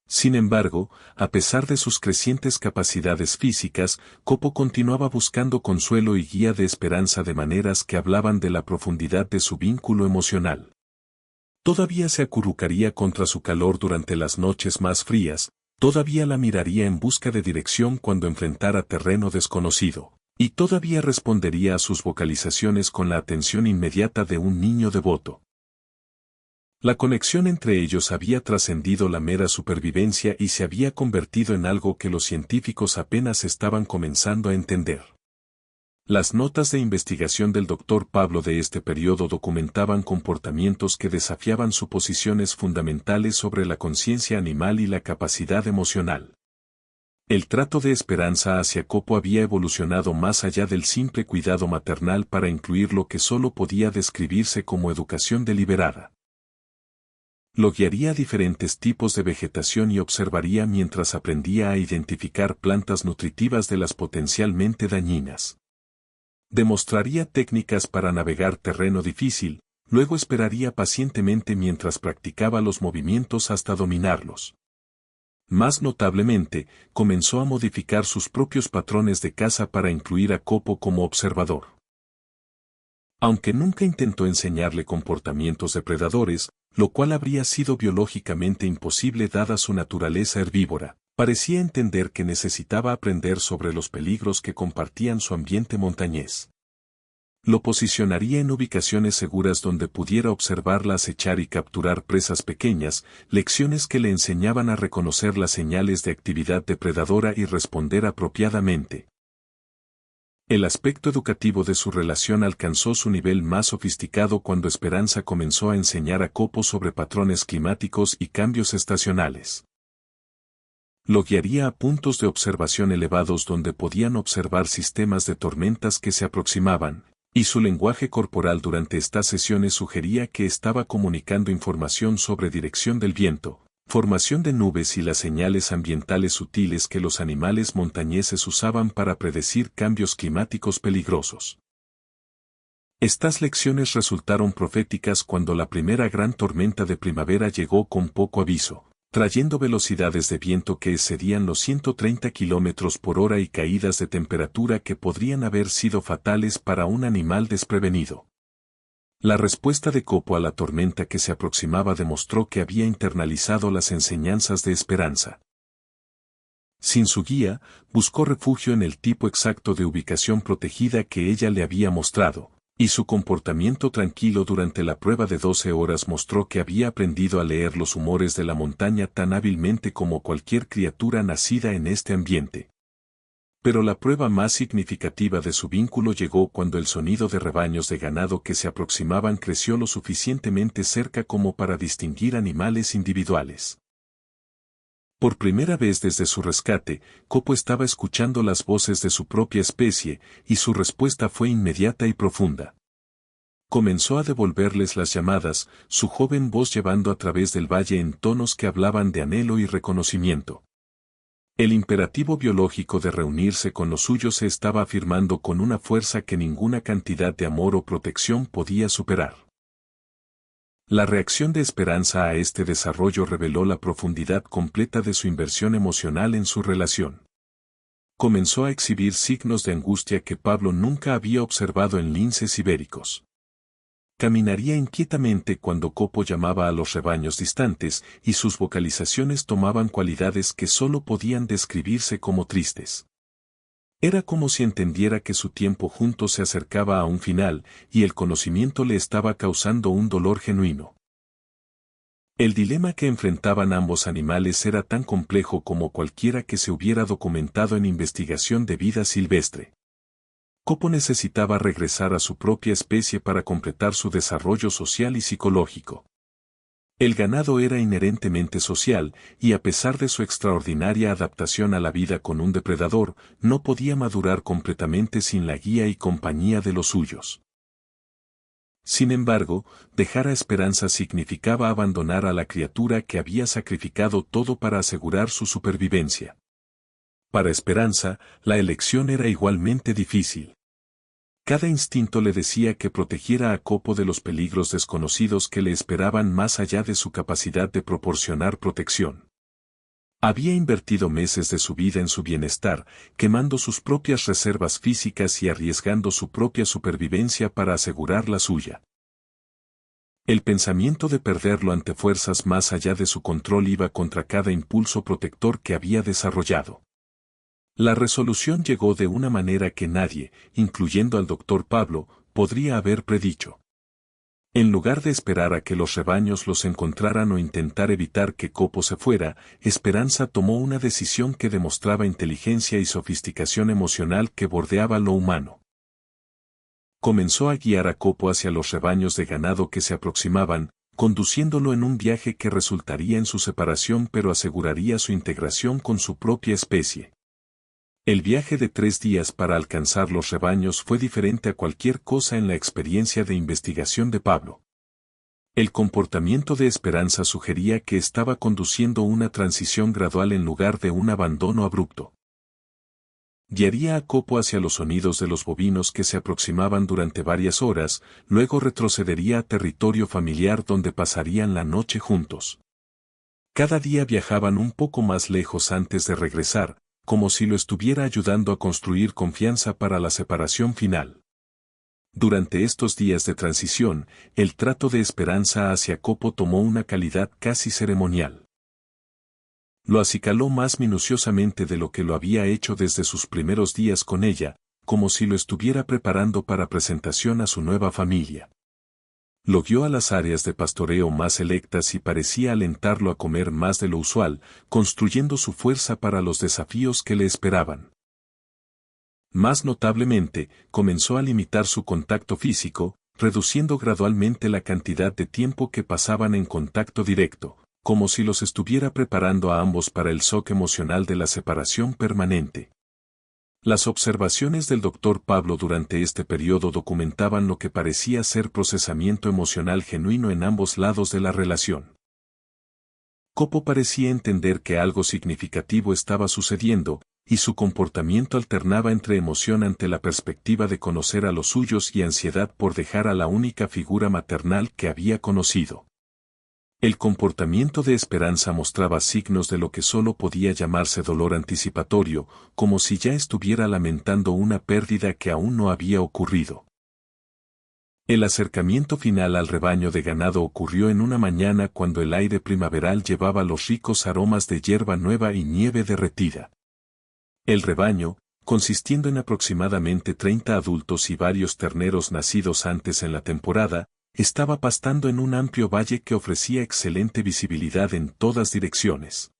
Speaker 1: Sin embargo, a pesar de sus crecientes capacidades físicas, Copo continuaba buscando consuelo y guía de Esperanza de maneras que hablaban de la profundidad de su vínculo emocional. Todavía se acurrucaría contra su calor durante las noches más frías, todavía la miraría en busca de dirección cuando enfrentara terreno desconocido, y todavía respondería a sus vocalizaciones con la atención inmediata de un niño devoto. La conexión entre ellos había trascendido la mera supervivencia y se había convertido en algo que los científicos apenas estaban comenzando a entender. Las notas de investigación del Dr. Pablo de este periodo documentaban comportamientos que desafiaban suposiciones fundamentales sobre la conciencia animal y la capacidad emocional. El trato de Esperanza hacia Copo había evolucionado más allá del simple cuidado maternal para incluir lo que solo podía describirse como educación deliberada. Lo guiaría a diferentes tipos de vegetación y observaría mientras aprendía a identificar plantas nutritivas de las potencialmente dañinas. Demostraría técnicas para navegar terreno difícil, luego esperaría pacientemente mientras practicaba los movimientos hasta dominarlos. Más notablemente, comenzó a modificar sus propios patrones de caza para incluir a Copo como observador. Aunque nunca intentó enseñarle comportamientos depredadores, lo cual habría sido biológicamente imposible dada su naturaleza herbívora, parecía entender que necesitaba aprender sobre los peligros que compartían su ambiente montañés. Lo posicionaría en ubicaciones seguras donde pudiera observarla acechar y capturar presas pequeñas, lecciones que le enseñaban a reconocer las señales de actividad depredadora y responder apropiadamente. El aspecto educativo de su relación alcanzó su nivel más sofisticado cuando Esperanza comenzó a enseñar a Copo sobre patrones climáticos y cambios estacionales. Lo guiaría a puntos de observación elevados donde podían observar sistemas de tormentas que se aproximaban, y su lenguaje corporal durante estas sesiones sugería que estaba comunicando información sobre dirección del viento, formación de nubes y las señales ambientales sutiles que los animales montañeses usaban para predecir cambios climáticos peligrosos. Estas lecciones resultaron proféticas cuando la primera gran tormenta de primavera llegó con poco aviso, trayendo velocidades de viento que excedían los 130 km por hora y caídas de temperatura que podrían haber sido fatales para un animal desprevenido. La respuesta de Copo a la tormenta que se aproximaba demostró que había internalizado las enseñanzas de Esperanza. Sin su guía, buscó refugio en el tipo exacto de ubicación protegida que ella le había mostrado, y su comportamiento tranquilo durante la prueba de 12 horas mostró que había aprendido a leer los humores de la montaña tan hábilmente como cualquier criatura nacida en este ambiente. Pero la prueba más significativa de su vínculo llegó cuando el sonido de rebaños de ganado que se aproximaban creció lo suficientemente cerca como para distinguir animales individuales. Por primera vez desde su rescate, Copo estaba escuchando las voces de su propia especie, y su respuesta fue inmediata y profunda. Comenzó a devolverles las llamadas, su joven voz llevando a través del valle en tonos que hablaban de anhelo y reconocimiento. El imperativo biológico de reunirse con los suyos se estaba afirmando con una fuerza que ninguna cantidad de amor o protección podía superar. La reacción de Esperanza a este desarrollo reveló la profundidad completa de su inversión emocional en su relación. Comenzó a exhibir signos de angustia que Pablo nunca había observado en linces ibéricos. Caminaría inquietamente cuando Copo llamaba a los rebaños distantes, y sus vocalizaciones tomaban cualidades que sólo podían describirse como tristes. Era como si entendiera que su tiempo juntos se acercaba a un final, y el conocimiento le estaba causando un dolor genuino. El dilema que enfrentaban ambos animales era tan complejo como cualquiera que se hubiera documentado en investigación de vida silvestre. Copo necesitaba regresar a su propia especie para completar su desarrollo social y psicológico. El ganado era inherentemente social, y a pesar de su extraordinaria adaptación a la vida con un depredador, no podía madurar completamente sin la guía y compañía de los suyos. Sin embargo, dejar a Esperanza significaba abandonar a la criatura que había sacrificado todo para asegurar su supervivencia. Para Esperanza, la elección era igualmente difícil. Cada instinto le decía que protegiera a Copo de los peligros desconocidos que le esperaban más allá de su capacidad de proporcionar protección. Había invertido meses de su vida en su bienestar, quemando sus propias reservas físicas y arriesgando su propia supervivencia para asegurar la suya. El pensamiento de perderlo ante fuerzas más allá de su control iba contra cada impulso protector que había desarrollado. La resolución llegó de una manera que nadie, incluyendo al doctor Pablo, podría haber predicho. En lugar de esperar a que los rebaños los encontraran o intentar evitar que Copo se fuera, Esperanza tomó una decisión que demostraba inteligencia y sofisticación emocional que bordeaba lo humano. Comenzó a guiar a Copo hacia los rebaños de ganado que se aproximaban, conduciéndolo en un viaje que resultaría en su separación pero aseguraría su integración con su propia especie. El viaje de 3 días para alcanzar los rebaños fue diferente a cualquier cosa en la experiencia de investigación de Pablo. El comportamiento de Esperanza sugería que estaba conduciendo una transición gradual en lugar de un abandono abrupto. Guiaría a Copo hacia los sonidos de los bovinos que se aproximaban durante varias horas, luego retrocedería a territorio familiar donde pasarían la noche juntos. Cada día viajaban un poco más lejos antes de regresar, como si lo estuviera ayudando a construir confianza para la separación final. Durante estos días de transición, el trato de Esperanza hacia Copo tomó una calidad casi ceremonial. Lo acicaló más minuciosamente de lo que lo había hecho desde sus primeros días con ella, como si lo estuviera preparando para presentación a su nueva familia. Lo guió a las áreas de pastoreo más selectas y parecía alentarlo a comer más de lo usual, construyendo su fuerza para los desafíos que le esperaban. Más notablemente, comenzó a limitar su contacto físico, reduciendo gradualmente la cantidad de tiempo que pasaban en contacto directo, como si los estuviera preparando a ambos para el shock emocional de la separación permanente. Las observaciones del doctor Pablo durante este periodo documentaban lo que parecía ser procesamiento emocional genuino en ambos lados de la relación. Copo parecía entender que algo significativo estaba sucediendo, y su comportamiento alternaba entre emoción ante la perspectiva de conocer a los suyos y ansiedad por dejar a la única figura maternal que había conocido. El comportamiento de Esperanza mostraba signos de lo que solo podía llamarse dolor anticipatorio, como si ya estuviera lamentando una pérdida que aún no había ocurrido. El acercamiento final al rebaño de ganado ocurrió en una mañana cuando el aire primaveral llevaba los ricos aromas de hierba nueva y nieve derretida. El rebaño, consistiendo en aproximadamente 30 adultos y varios terneros nacidos antes en la temporada, estaba pastando en un amplio valle que ofrecía excelente visibilidad en todas direcciones.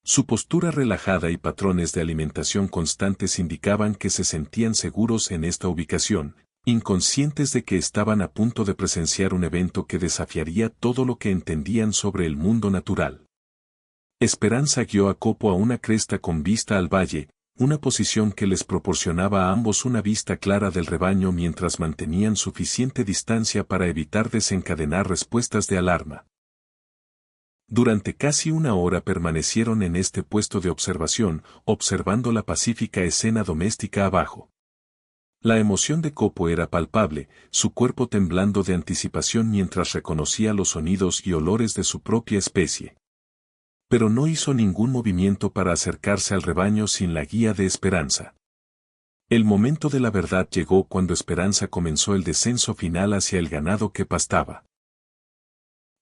Speaker 1: Su postura relajada y patrones de alimentación constantes indicaban que se sentían seguros en esta ubicación, inconscientes de que estaban a punto de presenciar un evento que desafiaría todo lo que entendían sobre el mundo natural. Esperanza guió a Copo a una cresta con vista al valle, una posición que les proporcionaba a ambos una vista clara del rebaño mientras mantenían suficiente distancia para evitar desencadenar respuestas de alarma. Durante casi una hora permanecieron en este puesto de observación, observando la pacífica escena doméstica abajo. La emoción de Copo era palpable, su cuerpo temblando de anticipación mientras reconocía los sonidos y olores de su propia especie. Pero no hizo ningún movimiento para acercarse al rebaño sin la guía de Esperanza. El momento de la verdad llegó cuando Esperanza comenzó el descenso final hacia el ganado que pastaba.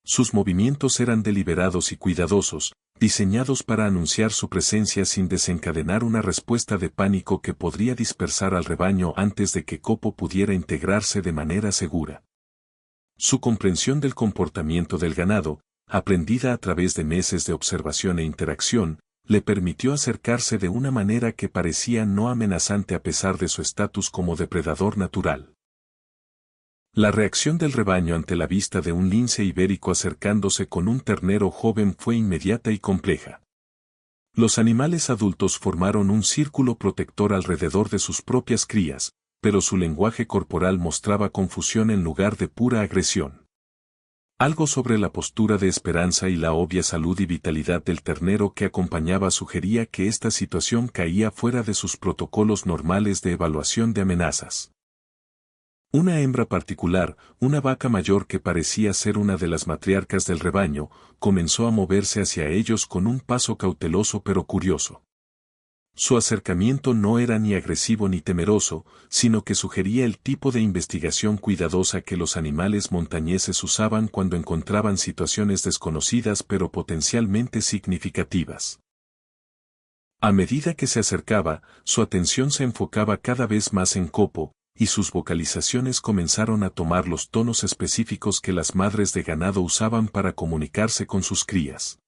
Speaker 1: Sus movimientos eran deliberados y cuidadosos, diseñados para anunciar su presencia sin desencadenar una respuesta de pánico que podría dispersar al rebaño antes de que Copo pudiera integrarse de manera segura. Su comprensión del comportamiento del ganado, aprendida a través de meses de observación e interacción, le permitió acercarse de una manera que parecía no amenazante a pesar de su estatus como depredador natural. La reacción del rebaño ante la vista de un lince ibérico acercándose con un ternero joven fue inmediata y compleja. Los animales adultos formaron un círculo protector alrededor de sus propias crías, pero su lenguaje corporal mostraba confusión en lugar de pura agresión. Algo sobre la postura de Esperanza y la obvia salud y vitalidad del ternero que acompañaba sugería que esta situación caía fuera de sus protocolos normales de evaluación de amenazas. Una hembra particular, una vaca mayor que parecía ser una de las matriarcas del rebaño, comenzó a moverse hacia ellos con un paso cauteloso pero curioso. Su acercamiento no era ni agresivo ni temeroso, sino que sugería el tipo de investigación cuidadosa que los animales montañeses usaban cuando encontraban situaciones desconocidas pero potencialmente significativas. A medida que se acercaba, su atención se enfocaba cada vez más en Copo, y sus vocalizaciones comenzaron a tomar los tonos específicos que las madres de ganado usaban para comunicarse con sus crías.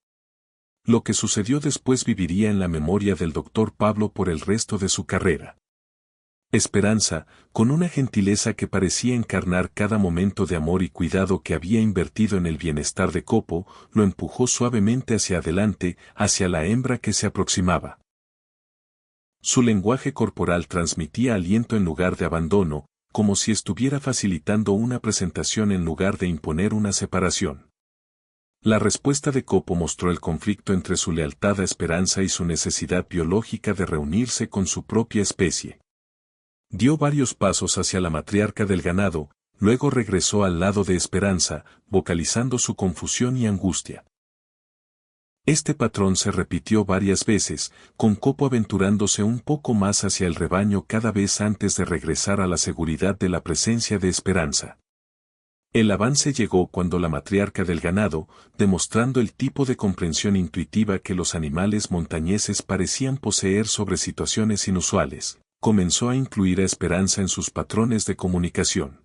Speaker 1: Lo que sucedió después viviría en la memoria del Dr. Pablo por el resto de su carrera. Esperanza, con una gentileza que parecía encarnar cada momento de amor y cuidado que había invertido en el bienestar de Copo, lo empujó suavemente hacia adelante, hacia la hembra que se aproximaba. Su lenguaje corporal transmitía aliento en lugar de abandono, como si estuviera facilitando una presentación en lugar de imponer una separación. La respuesta de Copo mostró el conflicto entre su lealtad a Esperanza y su necesidad biológica de reunirse con su propia especie. Dio varios pasos hacia la matriarca del ganado, luego regresó al lado de Esperanza, vocalizando su confusión y angustia. Este patrón se repitió varias veces, con Copo aventurándose un poco más hacia el rebaño cada vez antes de regresar a la seguridad de la presencia de Esperanza. El avance llegó cuando la matriarca del ganado, demostrando el tipo de comprensión intuitiva que los animales montañeses parecían poseer sobre situaciones inusuales, comenzó a incluir a Esperanza en sus patrones de comunicación.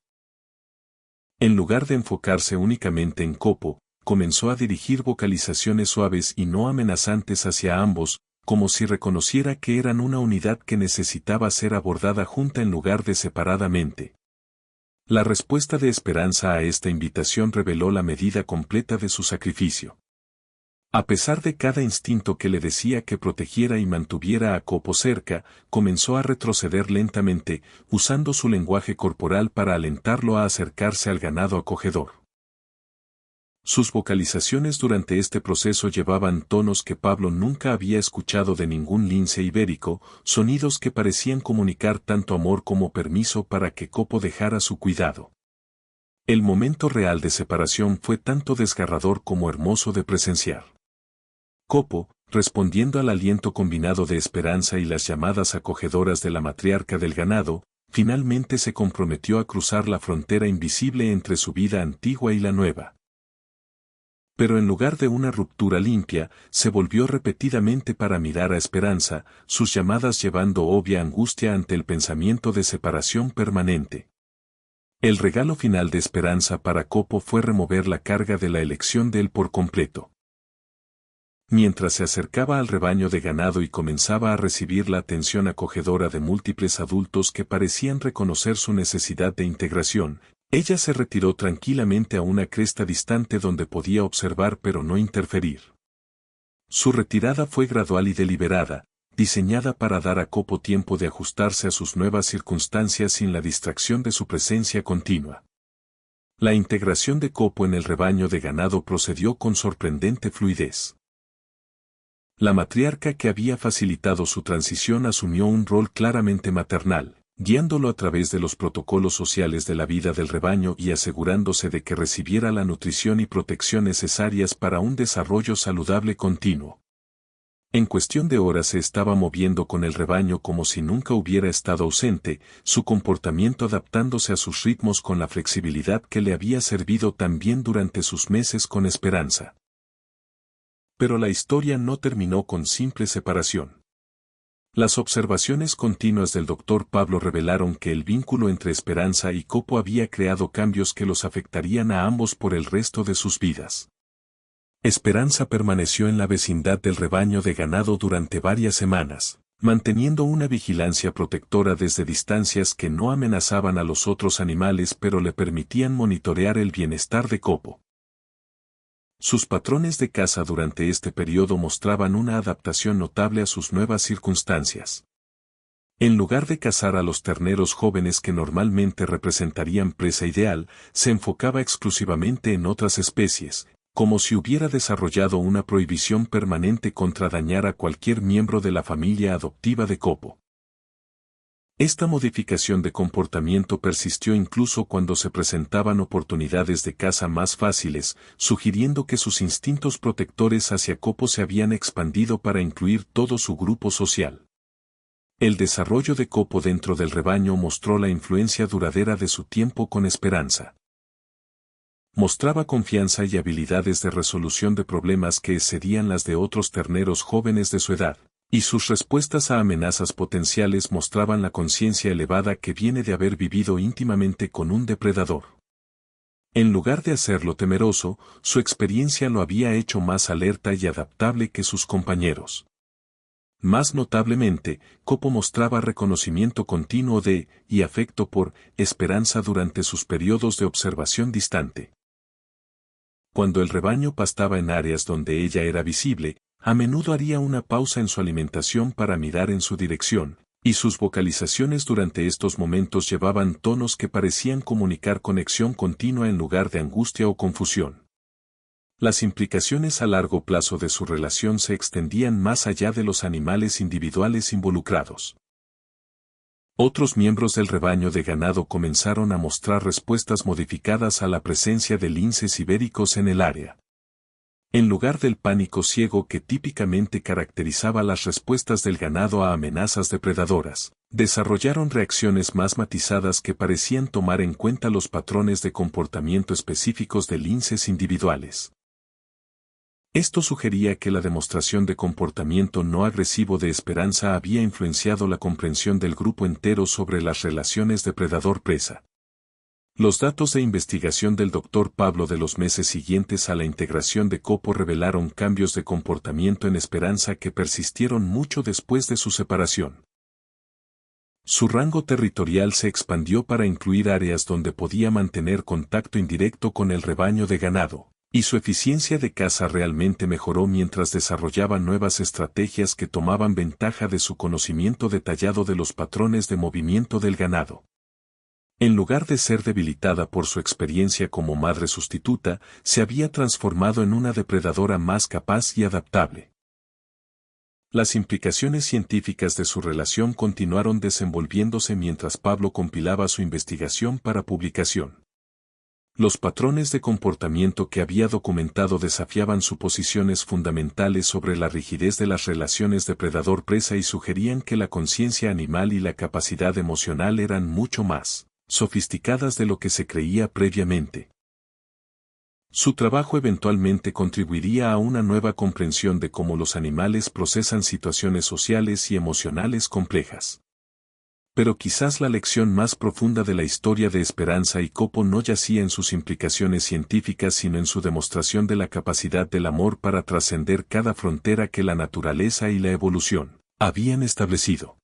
Speaker 1: En lugar de enfocarse únicamente en Copo, comenzó a dirigir vocalizaciones suaves y no amenazantes hacia ambos, como si reconociera que eran una unidad que necesitaba ser abordada junta en lugar de separadamente. La respuesta de Esperanza a esta invitación reveló la medida completa de su sacrificio. A pesar de cada instinto que le decía que protegiera y mantuviera a Copo cerca, comenzó a retroceder lentamente, usando su lenguaje corporal para alentarlo a acercarse al ganado acogedor. Sus vocalizaciones durante este proceso llevaban tonos que Pablo nunca había escuchado de ningún lince ibérico, sonidos que parecían comunicar tanto amor como permiso para que Copo dejara su cuidado. El momento real de separación fue tanto desgarrador como hermoso de presenciar. Copo, respondiendo al aliento combinado de Esperanza y las llamadas acogedoras de la matriarca del ganado, finalmente se comprometió a cruzar la frontera invisible entre su vida antigua y la nueva. Pero en lugar de una ruptura limpia, se volvió repetidamente para mirar a Esperanza, sus llamadas llevando obvia angustia ante el pensamiento de separación permanente. El regalo final de Esperanza para Copo fue remover la carga de la elección de él por completo. Mientras se acercaba al rebaño de ganado y comenzaba a recibir la atención acogedora de múltiples adultos que parecían reconocer su necesidad de integración, ella se retiró tranquilamente a una cresta distante donde podía observar pero no interferir. Su retirada fue gradual y deliberada, diseñada para dar a Copo tiempo de ajustarse a sus nuevas circunstancias sin la distracción de su presencia continua. La integración de Copo en el rebaño de ganado procedió con sorprendente fluidez. La matriarca que había facilitado su transición asumió un rol claramente maternal, guiándolo a través de los protocolos sociales de la vida del rebaño y asegurándose de que recibiera la nutrición y protección necesarias para un desarrollo saludable continuo. En cuestión de horas se estaba moviendo con el rebaño como si nunca hubiera estado ausente, su comportamiento adaptándose a sus ritmos con la flexibilidad que le había servido tan bien durante sus meses con Esperanza. Pero la historia no terminó con simple separación. Las observaciones continuas del Dr. Pablo revelaron que el vínculo entre Esperanza y Copo había creado cambios que los afectarían a ambos por el resto de sus vidas. Esperanza permaneció en la vecindad del rebaño de ganado durante varias semanas, manteniendo una vigilancia protectora desde distancias que no amenazaban a los otros animales pero le permitían monitorear el bienestar de Copo. Sus patrones de caza durante este periodo mostraban una adaptación notable a sus nuevas circunstancias. En lugar de cazar a los terneros jóvenes que normalmente representarían presa ideal, se enfocaba exclusivamente en otras especies, como si hubiera desarrollado una prohibición permanente contra dañar a cualquier miembro de la familia adoptiva de Copo. Esta modificación de comportamiento persistió incluso cuando se presentaban oportunidades de caza más fáciles, sugiriendo que sus instintos protectores hacia Copo se habían expandido para incluir todo su grupo social. El desarrollo de Copo dentro del rebaño mostró la influencia duradera de su tiempo con Esperanza. Mostraba confianza y habilidades de resolución de problemas que excedían las de otros terneros jóvenes de su edad, y sus respuestas a amenazas potenciales mostraban la conciencia elevada que viene de haber vivido íntimamente con un depredador. En lugar de hacerlo temeroso, su experiencia lo había hecho más alerta y adaptable que sus compañeros. Más notablemente, Copo mostraba reconocimiento continuo de, y afecto por, Esperanza durante sus periodos de observación distante. Cuando el rebaño pastaba en áreas donde ella era visible, a menudo haría una pausa en su alimentación para mirar en su dirección, y sus vocalizaciones durante estos momentos llevaban tonos que parecían comunicar conexión continua en lugar de angustia o confusión. Las implicaciones a largo plazo de su relación se extendían más allá de los animales individuales involucrados. Otros miembros del rebaño de ganado comenzaron a mostrar respuestas modificadas a la presencia de linces ibéricos en el área. En lugar del pánico ciego que típicamente caracterizaba las respuestas del ganado a amenazas depredadoras, desarrollaron reacciones más matizadas que parecían tomar en cuenta los patrones de comportamiento específicos de linces individuales. Esto sugería que la demostración de comportamiento no agresivo de Esperanza había influenciado la comprensión del grupo entero sobre las relaciones depredador-presa. Los datos de investigación del Dr. Pablo de los meses siguientes a la integración de Copo revelaron cambios de comportamiento en Esperanza que persistieron mucho después de su separación. Su rango territorial se expandió para incluir áreas donde podía mantener contacto indirecto con el rebaño de ganado, y su eficiencia de caza realmente mejoró mientras desarrollaba nuevas estrategias que tomaban ventaja de su conocimiento detallado de los patrones de movimiento del ganado. En lugar de ser debilitada por su experiencia como madre sustituta, se había transformado en una depredadora más capaz y adaptable. Las implicaciones científicas de su relación continuaron desenvolviéndose mientras Pablo compilaba su investigación para publicación. Los patrones de comportamiento que había documentado desafiaban suposiciones fundamentales sobre la rigidez de las relaciones depredador-presa y sugerían que la conciencia animal y la capacidad emocional eran mucho más sofisticadas de lo que se creía previamente. Su trabajo eventualmente contribuiría a una nueva comprensión de cómo los animales procesan situaciones sociales y emocionales complejas. Pero quizás la lección más profunda de la historia de Esperanza y Copo no yacía en sus implicaciones científicas sino en su demostración de la capacidad del amor para trascender cada frontera que la naturaleza y la evolución habían establecido.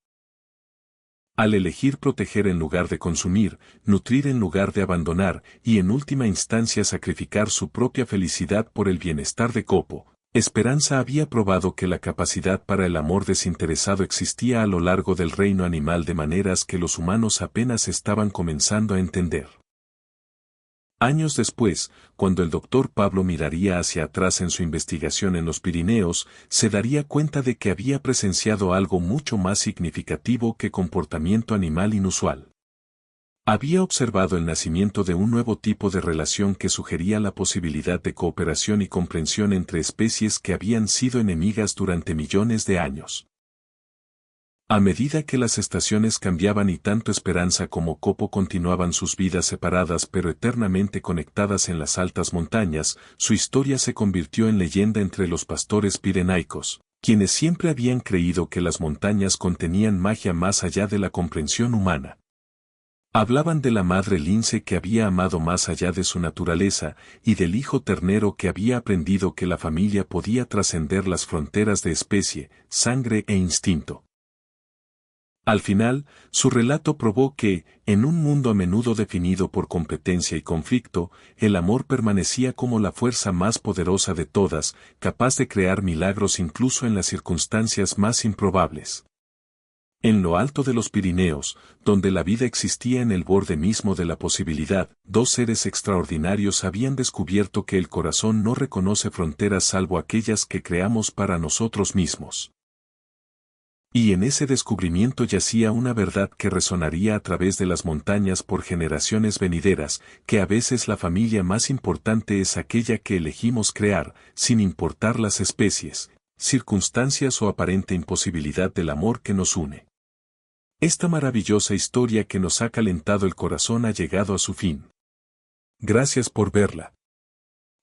Speaker 1: Al elegir proteger en lugar de consumir, nutrir en lugar de abandonar y en última instancia sacrificar su propia felicidad por el bienestar de Copo, Esperanza había probado que la capacidad para el amor desinteresado existía a lo largo del reino animal de maneras que los humanos apenas estaban comenzando a entender. Años después, cuando el doctor Pablo miraría hacia atrás en su investigación en los Pirineos, se daría cuenta de que había presenciado algo mucho más significativo que comportamiento animal inusual. Había observado el nacimiento de un nuevo tipo de relación que sugería la posibilidad de cooperación y comprensión entre especies que habían sido enemigas durante millones de años. A medida que las estaciones cambiaban y tanto Esperanza como Copo continuaban sus vidas separadas pero eternamente conectadas en las altas montañas, su historia se convirtió en leyenda entre los pastores pirenaicos, quienes siempre habían creído que las montañas contenían magia más allá de la comprensión humana. Hablaban de la madre lince que había amado más allá de su naturaleza, y del hijo ternero que había aprendido que la familia podía trascender las fronteras de especie, sangre e instinto. Al final, su relato probó que, en un mundo a menudo definido por competencia y conflicto, el amor permanecía como la fuerza más poderosa de todas, capaz de crear milagros incluso en las circunstancias más improbables. En lo alto de los Pirineos, donde la vida existía en el borde mismo de la posibilidad, dos seres extraordinarios habían descubierto que el corazón no reconoce fronteras salvo aquellas que creamos para nosotros mismos. Y en ese descubrimiento yacía una verdad que resonaría a través de las montañas por generaciones venideras, que a veces la familia más importante es aquella que elegimos crear, sin importar las especies, circunstancias o aparente imposibilidad del amor que nos une. Esta maravillosa historia que nos ha calentado el corazón ha llegado a su fin. Gracias por verla.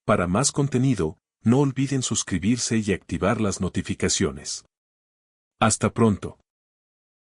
Speaker 1: Para más contenido, no olviden suscribirse y activar las notificaciones. Hasta pronto.